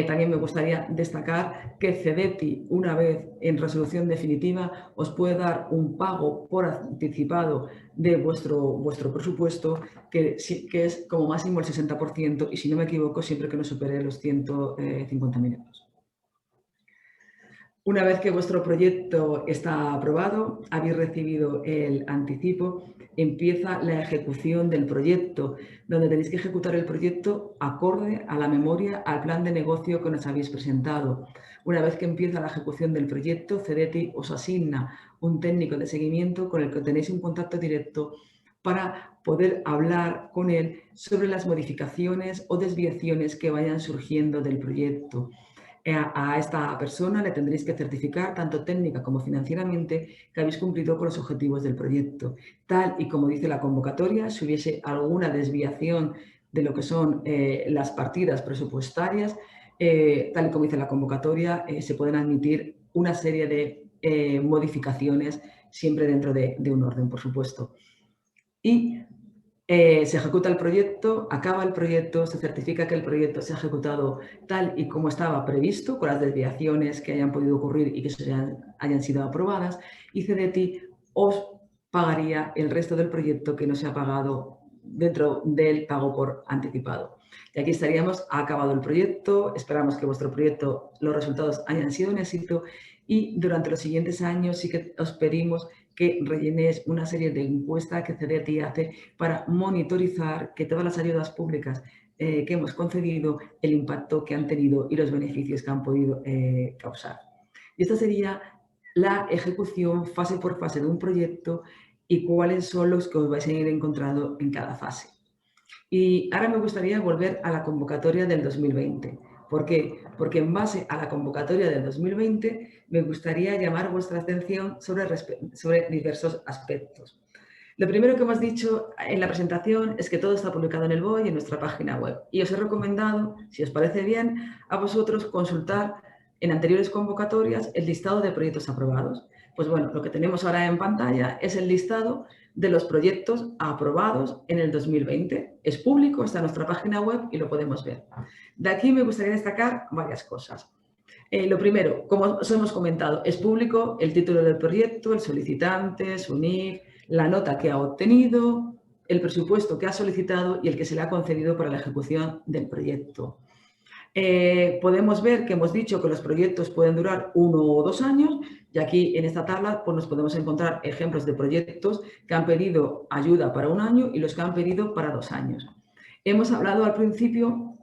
También me gustaría destacar que CEDETI, una vez en resolución definitiva, os puede dar un pago por anticipado de vuestro presupuesto, que es como máximo el 60%, y si no me equivoco, siempre que no supere los 150.000 euros. Una vez que vuestro proyecto está aprobado, habéis recibido el anticipo, empieza la ejecución del proyecto, donde tenéis que ejecutar el proyecto acorde a la memoria, al plan de negocio que nos habéis presentado. Una vez que empieza la ejecución del proyecto, CEDETI os asigna un técnico de seguimiento con el que tenéis un contacto directo para poder hablar con él sobre las modificaciones o desviaciones que vayan surgiendo del proyecto. A esta persona le tendréis que certificar, tanto técnica como financieramente, que habéis cumplido con los objetivos del proyecto. Tal y como dice la convocatoria, si hubiese alguna desviación de lo que son las partidas presupuestarias, tal y como dice la convocatoria, se pueden admitir una serie de modificaciones, siempre dentro de un orden, por supuesto. Y se ejecuta el proyecto, acaba el proyecto, se certifica que el proyecto se ha ejecutado tal y como estaba previsto, con las desviaciones que hayan podido ocurrir y que hayan sido aprobadas, y CEDETI os pagaría el resto del proyecto que no se ha pagado dentro del pago por anticipado. Y aquí estaríamos, ha acabado el proyecto, esperamos que vuestro proyecto, los resultados hayan sido un éxito, y durante los siguientes años sí que os pedimos que rellenéis una serie de encuestas que CEDETI hace para monitorizar que todas las ayudas públicas que hemos concedido, el impacto que han tenido y los beneficios que han podido causar. Y esta sería la ejecución fase por fase de un proyecto y cuáles son los que os vais a ir encontrando en cada fase. Y ahora me gustaría volver a la convocatoria del 2020. ¿Por qué? Porque en base a la convocatoria del 2020 me gustaría llamar vuestra atención sobre diversos aspectos. Lo primero que hemos dicho en la presentación es que todo está publicado en el BOE y en nuestra página web. Y os he recomendado, si os parece bien, a vosotros consultar en anteriores convocatorias el listado de proyectos aprobados. Pues bueno, lo que tenemos ahora en pantalla es el listado de los proyectos aprobados en el 2020. Es público, está en nuestra página web y lo podemos ver. De aquí me gustaría destacar varias cosas. Lo primero, como os hemos comentado, es público el título del proyecto, el solicitante, su NIF, la nota que ha obtenido, el presupuesto que ha solicitado y el que se le ha concedido para la ejecución del proyecto. Podemos ver que hemos dicho que los proyectos pueden durar 1 o 2 años y aquí en esta tabla pues, nos podemos encontrar ejemplos de proyectos que han pedido ayuda para 1 año y los que han pedido para 2 años. Hemos hablado al principio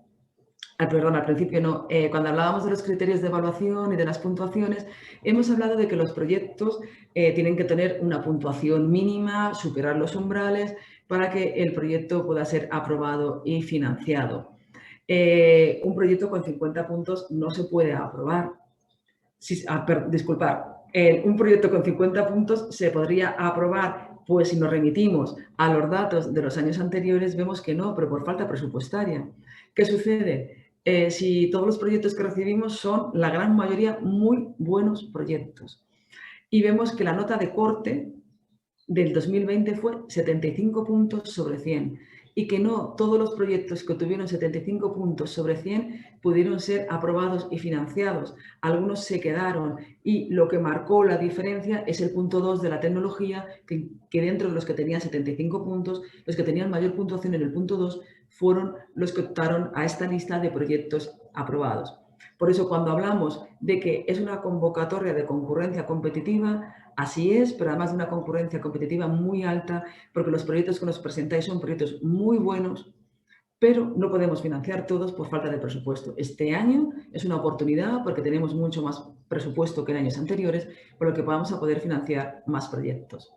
no, cuando hablábamos de los criterios de evaluación y de las puntuaciones, hemos hablado de que los proyectos tienen que tener una puntuación mínima, superar los umbrales para que el proyecto pueda ser aprobado y financiado. Un proyecto con 50 puntos no se puede aprobar. Un proyecto con 50 puntos se podría aprobar, pues si nos remitimos a los datos de los años anteriores, vemos que no, pero por falta presupuestaria. ¿Qué sucede? Si todos los proyectos que recibimos son, la gran mayoría, muy buenos proyectos. Y vemos que la nota de corte del 2020 fue 75 puntos sobre 100 y que no todos los proyectos que tuvieron 75 puntos sobre 100 pudieron ser aprobados y financiados. Algunos se quedaron y lo que marcó la diferencia es el punto 2 de la tecnología, que dentro de los que tenían 75 puntos, los que tenían mayor puntuación en el punto 2 fueron los que optaron a esta lista de proyectos aprobados. Por eso, cuando hablamos de que es una convocatoria de concurrencia competitiva, así es, pero además de una concurrencia competitiva muy alta, porque los proyectos que nos presentáis son proyectos muy buenos, pero no podemos financiar todos por falta de presupuesto. Este año es una oportunidad porque tenemos mucho más presupuesto que en años anteriores, por lo que vamos a poder financiar más proyectos.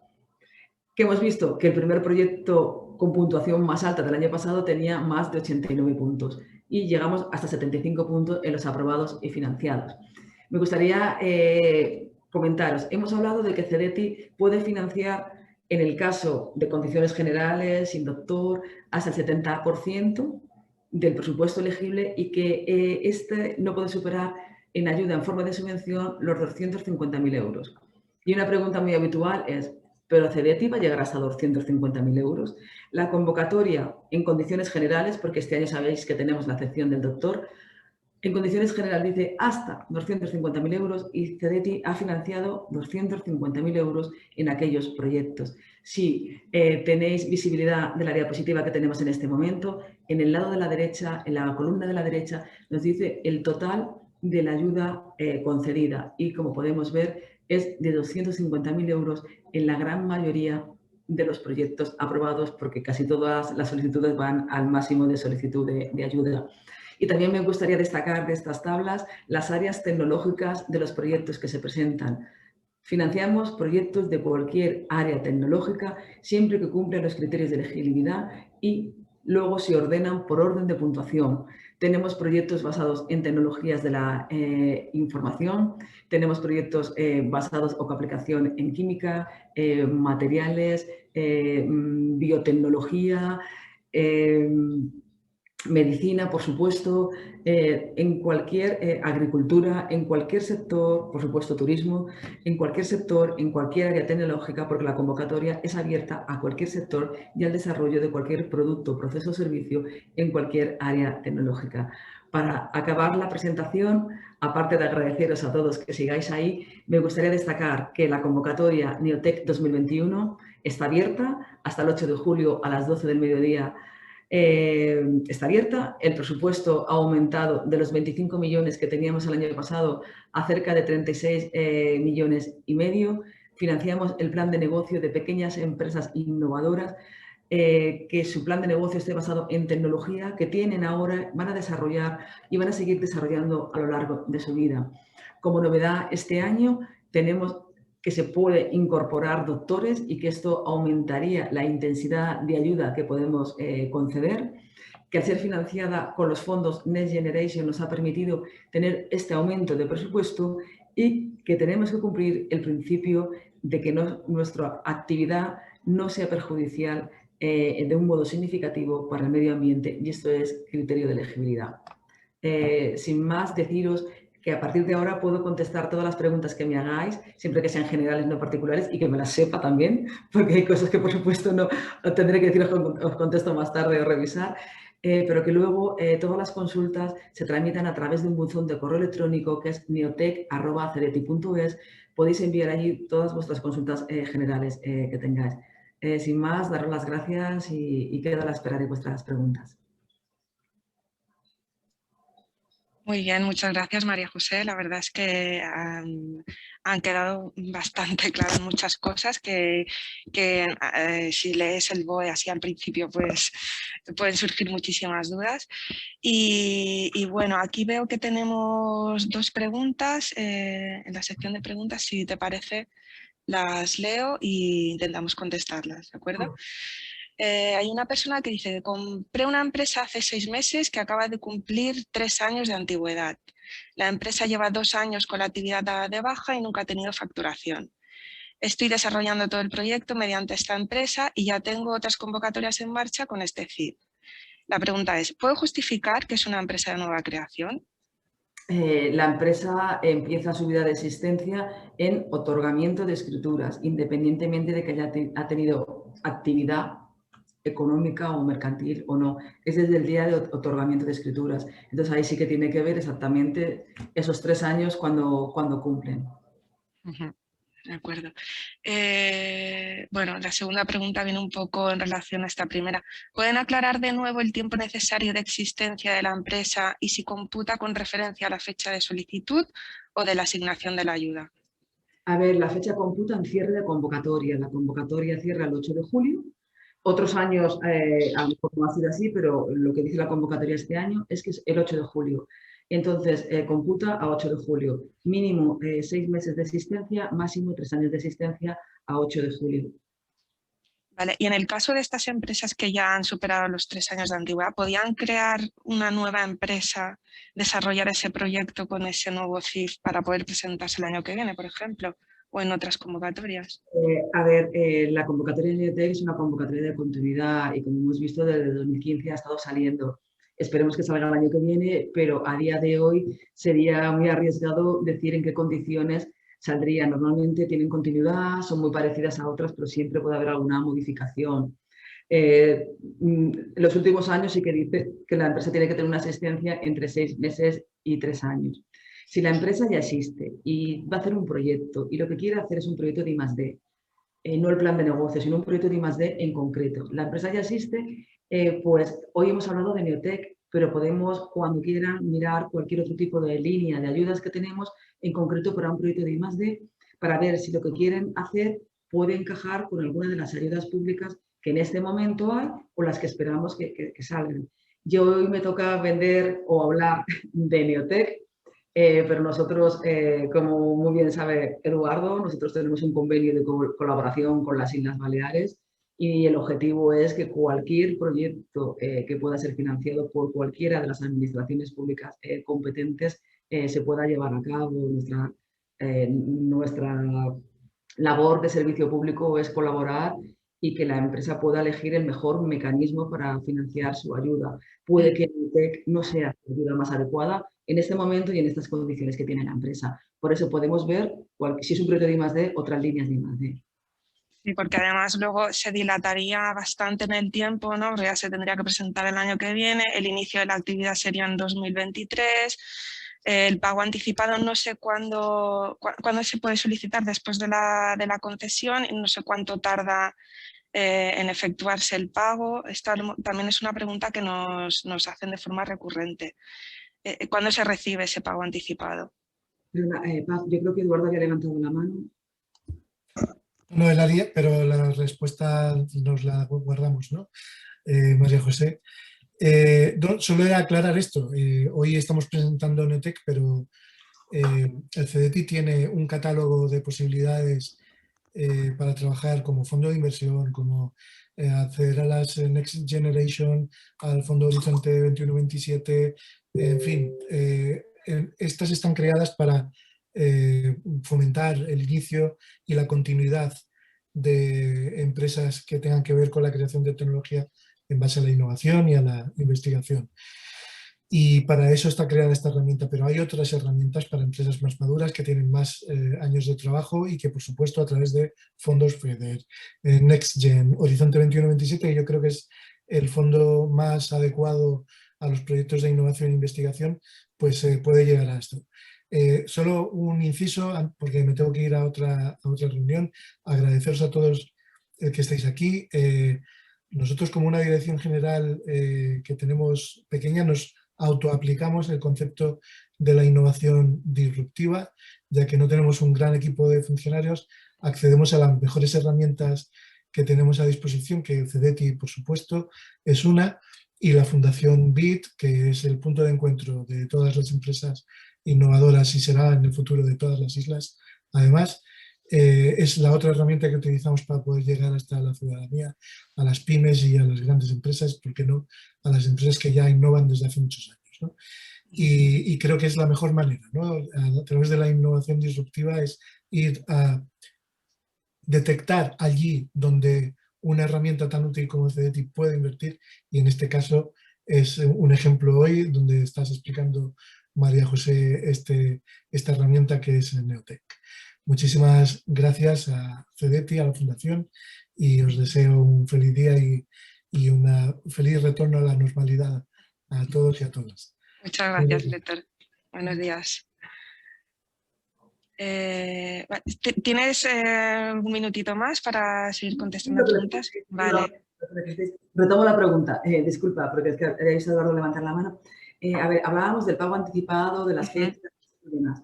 ¿Qué hemos visto? Que el primer proyecto con puntuación más alta del año pasado tenía más de 89 puntos y llegamos hasta 75 puntos en los aprobados y financiados. Me gustaría comentaros, hemos hablado de que CEDETI puede financiar, en el caso de condiciones generales, sin doctor, hasta el 70% del presupuesto elegible y que este no puede superar en ayuda en forma de subvención los 250.000 euros. Y una pregunta muy habitual es, ¿pero CEDETI va a llegar hasta 250.000 euros? La convocatoria en condiciones generales, porque este año sabéis que tenemos la excepción del doctor, en condiciones generales dice hasta 250.000 euros y CEDETI ha financiado 250.000 euros en aquellos proyectos. Si tenéis visibilidad de la diapositiva que tenemos en este momento, en el lado de la derecha, en la columna de la derecha, nos dice el total de la ayuda concedida y, como podemos ver, es de 250.000 euros en la gran mayoría de los proyectos aprobados, porque casi todas las solicitudes van al máximo de solicitud de ayuda. Y también me gustaría destacar de estas tablas las áreas tecnológicas de los proyectos que se presentan. Financiamos proyectos de cualquier área tecnológica siempre que cumplan los criterios de elegibilidad y luego se ordenan por orden de puntuación. Tenemos proyectos basados en tecnologías de la información, tenemos proyectos basados o con aplicación en química, materiales, biotecnología, medicina, por supuesto, en cualquier agricultura, en cualquier sector, por supuesto turismo, en cualquier sector, en cualquier área tecnológica, porque la convocatoria es abierta a cualquier sector y al desarrollo de cualquier producto, proceso o servicio en cualquier área tecnológica. Para acabar la presentación, aparte de agradeceros a todos que sigáis ahí, me gustaría destacar que la convocatoria Neotec 2021 está abierta hasta el 8 de julio a las 12 del mediodía. Está abierta, el presupuesto ha aumentado de los 25 millones que teníamos el año pasado a cerca de 36 millones y medio. Financiamos el plan de negocio de pequeñas empresas innovadoras que su plan de negocio esté basado en tecnología que tienen ahora, van a desarrollar y van a seguir desarrollando a lo largo de su vida. Como novedad este año tenemos que se puede incorporar doctores y que esto aumentaría la intensidad de ayuda que podemos conceder, que al ser financiada con los fondos Next Generation nos ha permitido tener este aumento de presupuesto y que tenemos que cumplir el principio de que nuestra actividad no sea perjudicial de un modo significativo para el medio ambiente y esto es criterio de elegibilidad. Sin más, deciros que a partir de ahora puedo contestar todas las preguntas que me hagáis, siempre que sean generales, no particulares, y que me las sepa también, porque hay cosas que, por supuesto, no tendré que deciros, os contesto más tarde o revisar, pero que luego todas las consultas se tramitan a través de un buzón de correo electrónico que es neotec@cedeti.es. Podéis enviar allí todas vuestras consultas generales que tengáis. Sin más, daros las gracias y quedo a la espera de vuestras preguntas. Muy bien, muchas gracias, María José. La verdad es que han quedado bastante claras muchas cosas que si lees el BOE así al principio, pues pueden surgir muchísimas dudas. Y bueno, aquí veo que tenemos dos preguntas en la sección de preguntas. Si te parece, las leo e intentamos contestarlas, ¿de acuerdo? Hay una persona que dice, compré una empresa hace 6 meses que acaba de cumplir 3 años de antigüedad. La empresa lleva 2 años con la actividad dada de baja y nunca ha tenido facturación. Estoy desarrollando todo el proyecto mediante esta empresa y ya tengo otras convocatorias en marcha con este CID. La pregunta es, ¿puedo justificar que es una empresa de nueva creación? La empresa empieza su vida de existencia en otorgamiento de escrituras, independientemente de que haya tenido actividad económica o mercantil o no. Es desde el día de otorgamiento de escrituras. Entonces ahí sí que tiene que ver exactamente esos 3 años cuando cumplen. De acuerdo. Bueno, la segunda pregunta viene un poco en relación a esta primera. ¿Pueden aclarar de nuevo el tiempo necesario de existencia de la empresa y si computa con referencia a la fecha de solicitud o de la asignación de la ayuda? A ver, la fecha computa en cierre de convocatoria. La convocatoria cierra el 8 de julio. Otros años a lo mejor no ha sido así, pero lo que dice la convocatoria este año es que es el 8 de julio. Entonces, computa a 8 de julio. Mínimo 6 meses de existencia, máximo 3 años de existencia a 8 de julio. Vale. Y en el caso de estas empresas que ya han superado los 3 años de antigüedad, ¿podían crear una nueva empresa, desarrollar ese proyecto con ese nuevo CIF para poder presentarse el año que viene, por ejemplo, o en otras convocatorias? A ver, la convocatoria de Neotec es una convocatoria de continuidad y como hemos visto desde 2015 ha estado saliendo. Esperemos que salga el año que viene, pero a día de hoy sería muy arriesgado decir en qué condiciones saldría. Normalmente tienen continuidad, son muy parecidas a otras, pero siempre puede haber alguna modificación. En los últimos años sí que dice que la empresa tiene que tener una existencia entre 6 meses y 3 años. Si la empresa ya existe y va a hacer un proyecto y lo que quiere hacer es un proyecto de I+D, no el plan de negocio, sino un proyecto de I+D en concreto. La empresa ya existe, pues hoy hemos hablado de Neotec, pero podemos cuando quieran mirar cualquier otro tipo de línea de ayudas que tenemos en concreto para un proyecto de I+D para ver si lo que quieren hacer puede encajar con alguna de las ayudas públicas que en este momento hay o las que esperamos que salgan. Yo hoy me toca vender o hablar de Neotec, pero nosotros, como muy bien sabe Eduardo, nosotros tenemos un convenio de colaboración con las Islas Baleares y el objetivo es que cualquier proyecto que pueda ser financiado por cualquiera de las administraciones públicas competentes se pueda llevar a cabo. Nuestra labor de servicio público es colaborar y que la empresa pueda elegir el mejor mecanismo para financiar su ayuda. Puede que Neotec no sea la ayuda más adecuada en este momento y en estas condiciones que tiene la empresa. Por eso podemos ver, si es un proyecto de I+D, otras líneas de I+D. Sí, porque además luego se dilataría bastante en el tiempo, ¿no? Porque ya se tendría que presentar el año que viene, el inicio de la actividad sería en 2023, el pago anticipado no sé cuándo se puede solicitar después de la concesión y no sé cuánto tarda en efectuarse el pago. Esta también es una pregunta que nos hacen de forma recurrente. ¿Cuándo se recibe ese pago anticipado? Paz, yo creo que Eduardo había levantado la mano. No, pero la respuesta nos la guardamos, ¿no? María José. Solo era aclarar esto. Hoy estamos presentando Neotec, pero el CDTI tiene un catálogo de posibilidades para trabajar como fondo de inversión, como acceder a las Next Generation, al Fondo Horizonte 21-27, en fin, estas están creadas para fomentar el inicio y la continuidad de empresas que tengan que ver con la creación de tecnología en base a la innovación y a la investigación. Y para eso está creada esta herramienta, pero hay otras herramientas para empresas más maduras que tienen más años de trabajo y que, por supuesto, a través de fondos FEDER, Next Gen, Horizonte 21-27, yo creo que es el fondo más adecuado a los proyectos de innovación e investigación, pues puede llegar a esto. Solo un inciso, porque me tengo que ir a otra reunión, agradeceros a todos que estáis aquí. Nosotros, como una dirección general que tenemos pequeña, nos autoaplicamos el concepto de la innovación disruptiva, ya que no tenemos un gran equipo de funcionarios, accedemos a las mejores herramientas que tenemos a disposición, que CDTI, por supuesto, es una, y la Fundación BIT, que es el punto de encuentro de todas las empresas innovadoras y será en el futuro de todas las islas. Además, es la otra herramienta que utilizamos para poder llegar hasta la ciudadanía, a las pymes y a las grandes empresas, ¿por qué no? A las empresas que ya innovan desde hace muchos años, ¿no? Y creo que es la mejor manera, ¿no? A través de la innovación disruptiva es ir a detectar allí donde una herramienta tan útil como CDTI puede invertir, y en este caso es un ejemplo hoy donde estás explicando, María José, esta herramienta que es Neotec. Muchísimas gracias a CDTI, a la Fundación, y os deseo un feliz día y un feliz retorno a la normalidad a todos y a todas. Muchas gracias, Peter. Buenos días. ¿Tienes un minutito más para seguir contestando preguntas? Vale. Retomo la pregunta. Disculpa, porque es que he visto a Eduardo levantar la mano. A ver, hablábamos del pago anticipado, de las fechas y demás.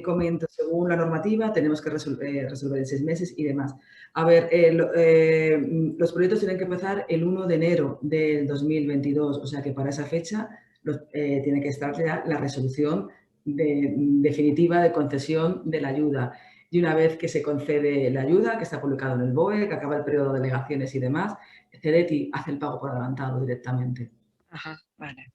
Comento, según la normativa, tenemos que resolver en 6 meses y demás. A ver, los proyectos tienen que empezar el 1 de enero del 2022, o sea que para esa fecha tiene que estar ya la resolución definitiva de concesión de la ayuda. Y una vez que se concede la ayuda, que está publicado en el BOE, que acaba el periodo de delegaciones y demás, CEDETI hace el pago por adelantado directamente. Ajá, vale.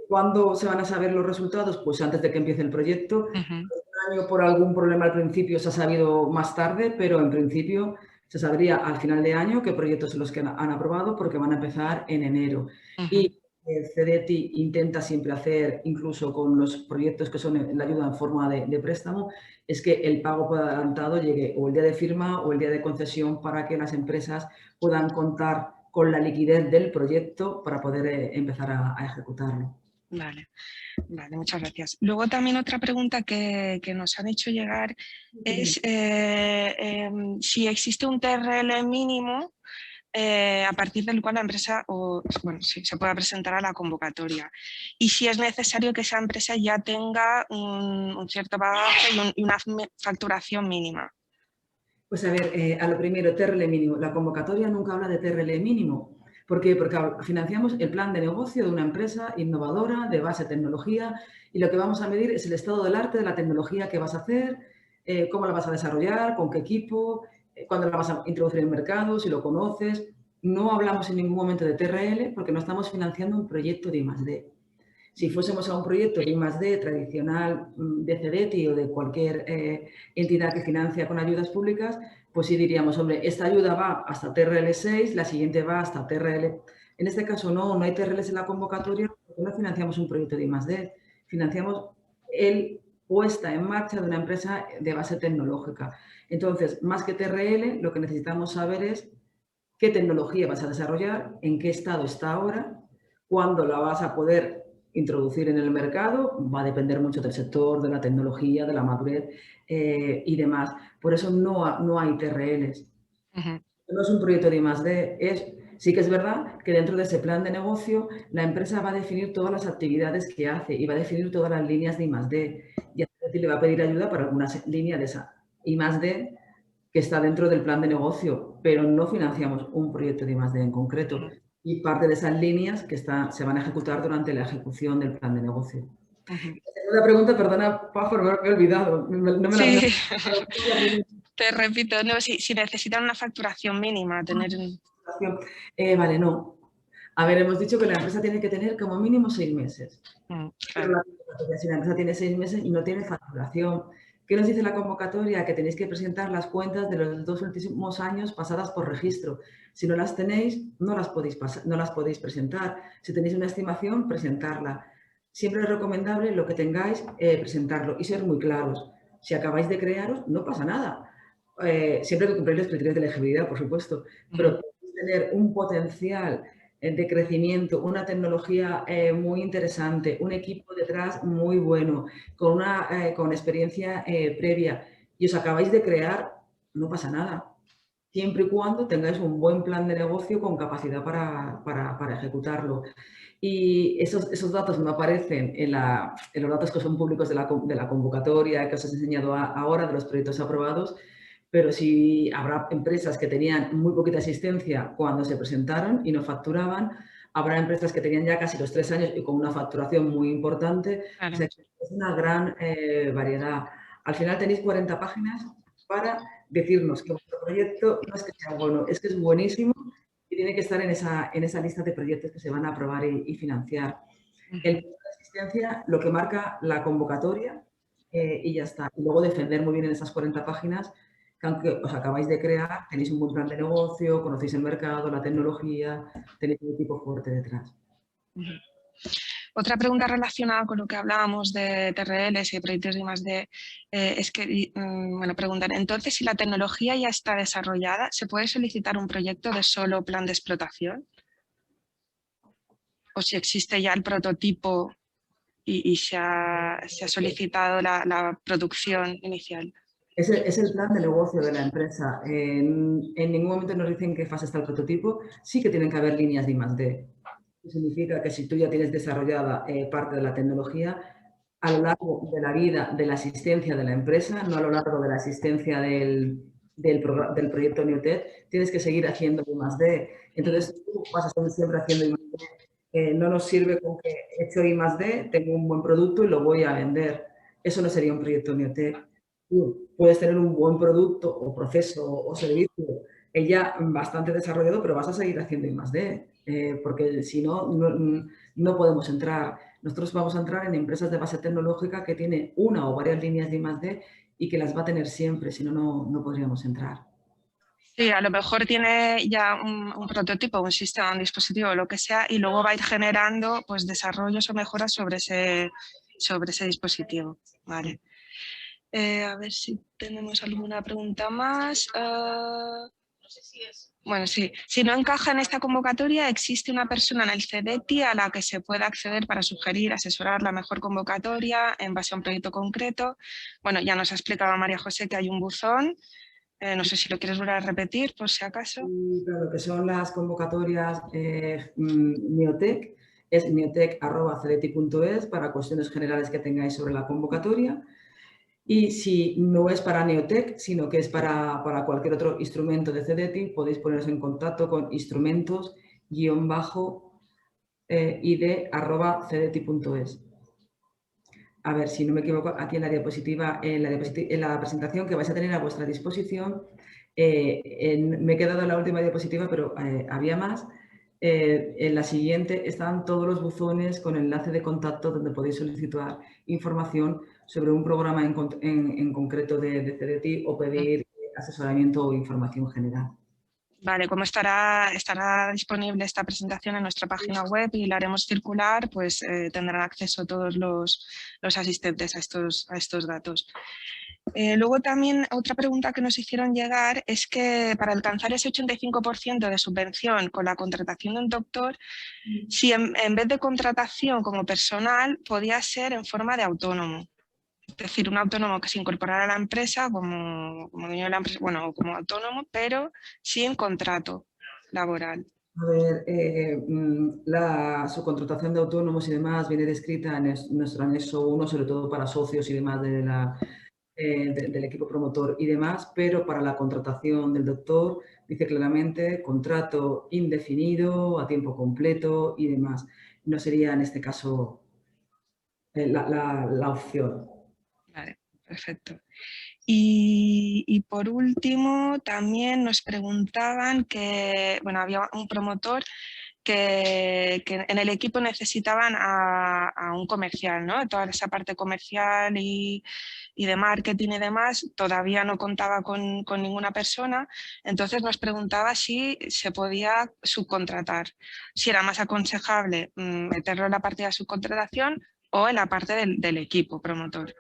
¿Cuándo se van a saber los resultados? Pues antes de que empiece el proyecto. Un año por algún problema al principio se ha sabido más tarde, pero en principio se sabría al final de año qué proyectos son los que han aprobado porque van a empezar en enero. Y CEDETI intenta siempre hacer, incluso con los proyectos que son la ayuda en forma de préstamo, es que el pago por adelantado llegue o el día de firma o el día de concesión para que las empresas puedan contar con la liquidez del proyecto para poder empezar a ejecutarlo. Vale, muchas gracias. Luego también otra pregunta que nos han hecho llegar es si existe un TRL mínimo a partir del cual la empresa se pueda presentar a la convocatoria. Y si es necesario que esa empresa ya tenga un cierto bagaje y una facturación mínima. Pues a ver, a lo primero, TRL mínimo. La convocatoria nunca habla de TRL mínimo. ¿Por qué? Porque financiamos el plan de negocio de una empresa innovadora, de base tecnología, y lo que vamos a medir es el estado del arte de la tecnología que vas a hacer, cómo la vas a desarrollar, con qué equipo, cuándo la vas a introducir en el mercado, si lo conoces. No hablamos en ningún momento de TRL porque no estamos financiando un proyecto de I+D. Si fuésemos a un proyecto de I+D tradicional de CEDETI o de cualquier entidad que financia con ayudas públicas, pues sí diríamos, hombre, esta ayuda va hasta TRL 6, la siguiente va hasta TRL. En este caso no hay TRLs en la convocatoria porque no financiamos un proyecto de I+D, financiamos el puesta en marcha de una empresa de base tecnológica. Entonces, más que TRL, lo que necesitamos saber es qué tecnología vas a desarrollar, en qué estado está ahora, cuándo la vas a poder introducir en el mercado, va a depender mucho del sector, de la tecnología, de la madurez y demás. Por eso no hay TRLs. No es un proyecto de I+D, sí que es verdad que dentro de ese plan de negocio la empresa va a definir todas las actividades que hace y va a definir todas las líneas de I+D. Y a le va a pedir ayuda para algunas líneas de esa I+D que está dentro del plan de negocio, pero no financiamos un proyecto de I+D en concreto. Y parte de esas líneas que se van a ejecutar durante la ejecución del plan de negocio. La segunda pregunta, perdona, Pafo, me he olvidado. Sí, te repito, si necesitan una facturación mínima. Vale, no. A ver, hemos dicho que la empresa tiene que tener como mínimo 6 meses. Claro. Pero si la empresa tiene 6 meses y no tiene facturación, ¿qué nos dice la convocatoria? Que tenéis que presentar las cuentas de los 2 últimos años pasadas por registro. Si no las tenéis, no las podéis presentar. Si tenéis una estimación, presentarla. Siempre es recomendable lo que tengáis, presentarlo y ser muy claros. Si acabáis de crearos, no pasa nada. Siempre que cumplir los criterios de elegibilidad, por supuesto, pero tener un potencial de crecimiento, una tecnología muy interesante, un equipo detrás muy bueno, con experiencia previa y os acabáis de crear, no pasa nada. Siempre y cuando tengáis un buen plan de negocio con capacidad para ejecutarlo. Y esos datos no aparecen en los datos que son públicos de la convocatoria que os he enseñado ahora, de los proyectos aprobados, pero sí habrá empresas que tenían muy poquita asistencia cuando se presentaron y no facturaban. Habrá empresas que tenían ya casi los 3 años y con una facturación muy importante. Claro. O sea, es una gran variedad. Al final tenéis 40 páginas para decirnos que vuestro proyecto no es que sea bueno, es que es buenísimo y tiene que estar en esa lista de proyectos que se van a aprobar y financiar. El plan de asistencia, lo que marca la convocatoria y ya está. Y luego defender muy bien en esas 40 páginas que aunque os acabáis de crear, tenéis un buen plan de negocio, conocéis el mercado, la tecnología, tenéis un equipo fuerte detrás. Otra pregunta relacionada con lo que hablábamos de TRLs y proyectos de I+D es que, preguntan, entonces, si la tecnología ya está desarrollada, ¿se puede solicitar un proyecto de solo plan de explotación? ¿O si existe ya el prototipo y se ha solicitado la producción inicial. Es el plan de negocio de la empresa. En ningún momento nos dicen en qué fase está el prototipo. Sí que tienen que haber líneas de I+D. Eso significa que si tú ya tienes desarrollada parte de la tecnología, a lo largo de la vida de la existencia de la empresa, no a lo largo de la existencia del proyecto Neotec, tienes que seguir haciendo I+D. Entonces, tú vas a seguir siempre haciendo I+D. No nos sirve con que he hecho I+D, tengo un buen producto y lo voy a vender. Eso no sería un proyecto Neotec. Tú puedes tener un buen producto o proceso o servicio ya bastante desarrollado, pero vas a seguir haciendo I+D, porque si no, no podemos entrar. Nosotros vamos a entrar en empresas de base tecnológica que tienen una o varias líneas de I+D y que las va a tener siempre, si no, no podríamos entrar. Sí, a lo mejor tiene ya un prototipo, un sistema, un dispositivo, lo que sea, y luego va a ir generando pues, desarrollos o mejoras sobre ese dispositivo. Vale. A ver si tenemos alguna pregunta más. No sé si es... Bueno, sí. Si no encaja en esta convocatoria, ¿existe una persona en el CDTI a la que se pueda acceder para sugerir, asesorar la mejor convocatoria en base a un proyecto concreto? Bueno, ya nos ha explicado María José que hay un buzón. No sé si lo quieres volver a repetir, por si acaso. Claro, que son las convocatorias Neotec. Es neotec@cdti.es para cuestiones generales que tengáis sobre la convocatoria. Y si no es para Neotec, sino que es para cualquier otro instrumento de CDTI, podéis poneros en contacto con instrumentos-id@cdti.es. A ver, si no me equivoco, aquí en la diapositiva, en la presentación que vais a tener a vuestra disposición, me he quedado en la última diapositiva, pero había más. En la siguiente están todos los buzones con enlace de contacto donde podéis solicitar información sobre un programa en concreto de CDTI o pedir asesoramiento o información general. Vale, como estará disponible esta presentación en nuestra página web y la haremos circular, pues tendrán acceso todos los asistentes a estos datos. Luego también otra pregunta que nos hicieron llegar es que para alcanzar ese 85% de subvención con la contratación de un doctor, si en vez de contratación como personal podía ser en forma de autónomo. Es decir, un autónomo que se incorporara a la empresa como dueño de la empresa, bueno, como autónomo, pero sin contrato laboral. A ver, su contratación de autónomos y demás viene descrita en nuestro anexo 1, sobre todo para socios y demás del equipo promotor y demás, pero para la contratación del doctor dice claramente contrato indefinido, a tiempo completo y demás. No sería en este caso la opción. Vale, perfecto. Y por último, también nos preguntaban que, bueno, había un promotor que en el equipo necesitaban a un comercial, ¿no? Toda esa parte comercial y de marketing y demás todavía no contaba con ninguna persona, entonces nos preguntaba si se podía subcontratar, si era más aconsejable meterlo en la parte de subcontratación o en la parte del equipo promotor.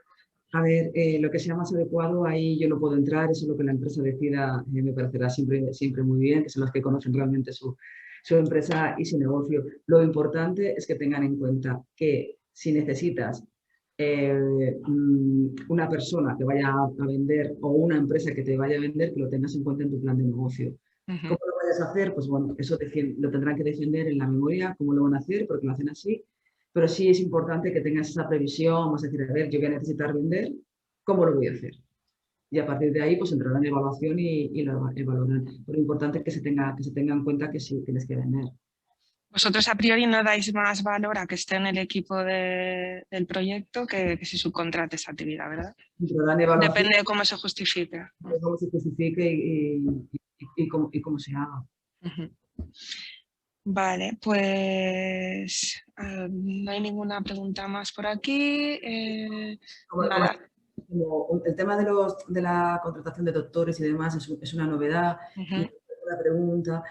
A ver, lo que sea más adecuado, ahí yo no puedo entrar, eso es lo que la empresa decida, me parecerá siempre muy bien, que son los que conocen realmente su empresa y su negocio. Lo importante es que tengan en cuenta que si necesitas una persona que vaya a vender o una empresa que te vaya a vender, que lo tengas en cuenta en tu plan de negocio. ¿Cómo lo vayas a hacer? Pues bueno, eso lo tendrán que defender en la memoria, cómo lo van a hacer, porque lo hacen así. Pero sí es importante que tengas esa previsión, vamos a decir, a ver, yo voy a necesitar vender, ¿cómo lo voy a hacer? Y a partir de ahí, pues entrarán en evaluación y lo evaluarán. Pero lo importante es que se tenga en cuenta que sí tienes que vender. Vosotros a priori no dais más valor a que esté en el equipo del proyecto que si subcontrate esa actividad, ¿verdad? Depende de cómo se justifique. De cómo se justifique y cómo se haga. Vale, pues no hay ninguna pregunta más por aquí. Nada. El tema de la contratación de doctores y demás es una novedad, una pregunta.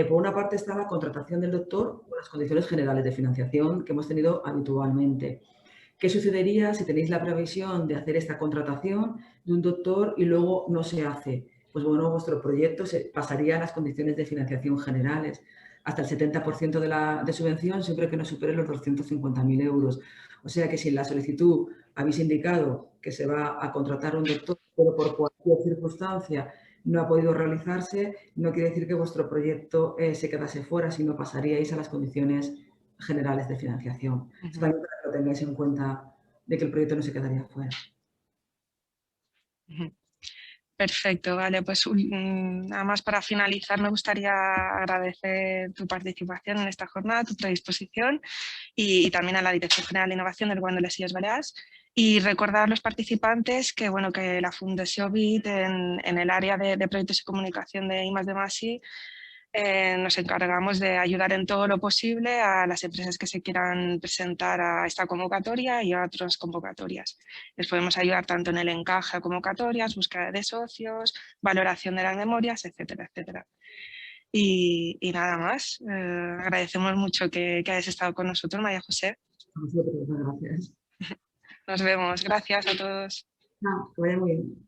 Por una parte está la contratación del doctor con las condiciones generales de financiación que hemos tenido habitualmente. ¿Qué sucedería si tenéis la previsión de hacer esta contratación de un doctor y luego no se hace? Pues bueno, vuestro proyecto pasaría a las condiciones de financiación generales. hasta el 70% de subvención siempre que no supere los 250.000 euros. O sea que si en la solicitud habéis indicado que se va a contratar un doctor, pero por cualquier circunstancia no ha podido realizarse, no quiere decir que vuestro proyecto se quedase fuera, sino pasaríais a las condiciones generales de financiación. Esto también para que lo tengáis en cuenta de que el proyecto no se quedaría fuera. Perfecto, vale, pues nada más para finalizar me gustaría agradecer tu participación en esta jornada, tu predisposición y también a la Dirección General de Innovación del Govern de les Illes Balears y recordar a los participantes que, bueno, que la Fundació BIT en el área de proyectos y comunicación de I+D+I nos encargamos de ayudar en todo lo posible a las empresas que se quieran presentar a esta convocatoria y a otras convocatorias. Les podemos ayudar tanto en el encaje a convocatorias, búsqueda de socios, valoración de las memorias, etcétera, etcétera. Y nada más, agradecemos mucho que hayas estado con nosotros, María José. A vosotros, muchas gracias. Nos vemos, gracias a todos. Que vaya muy bien.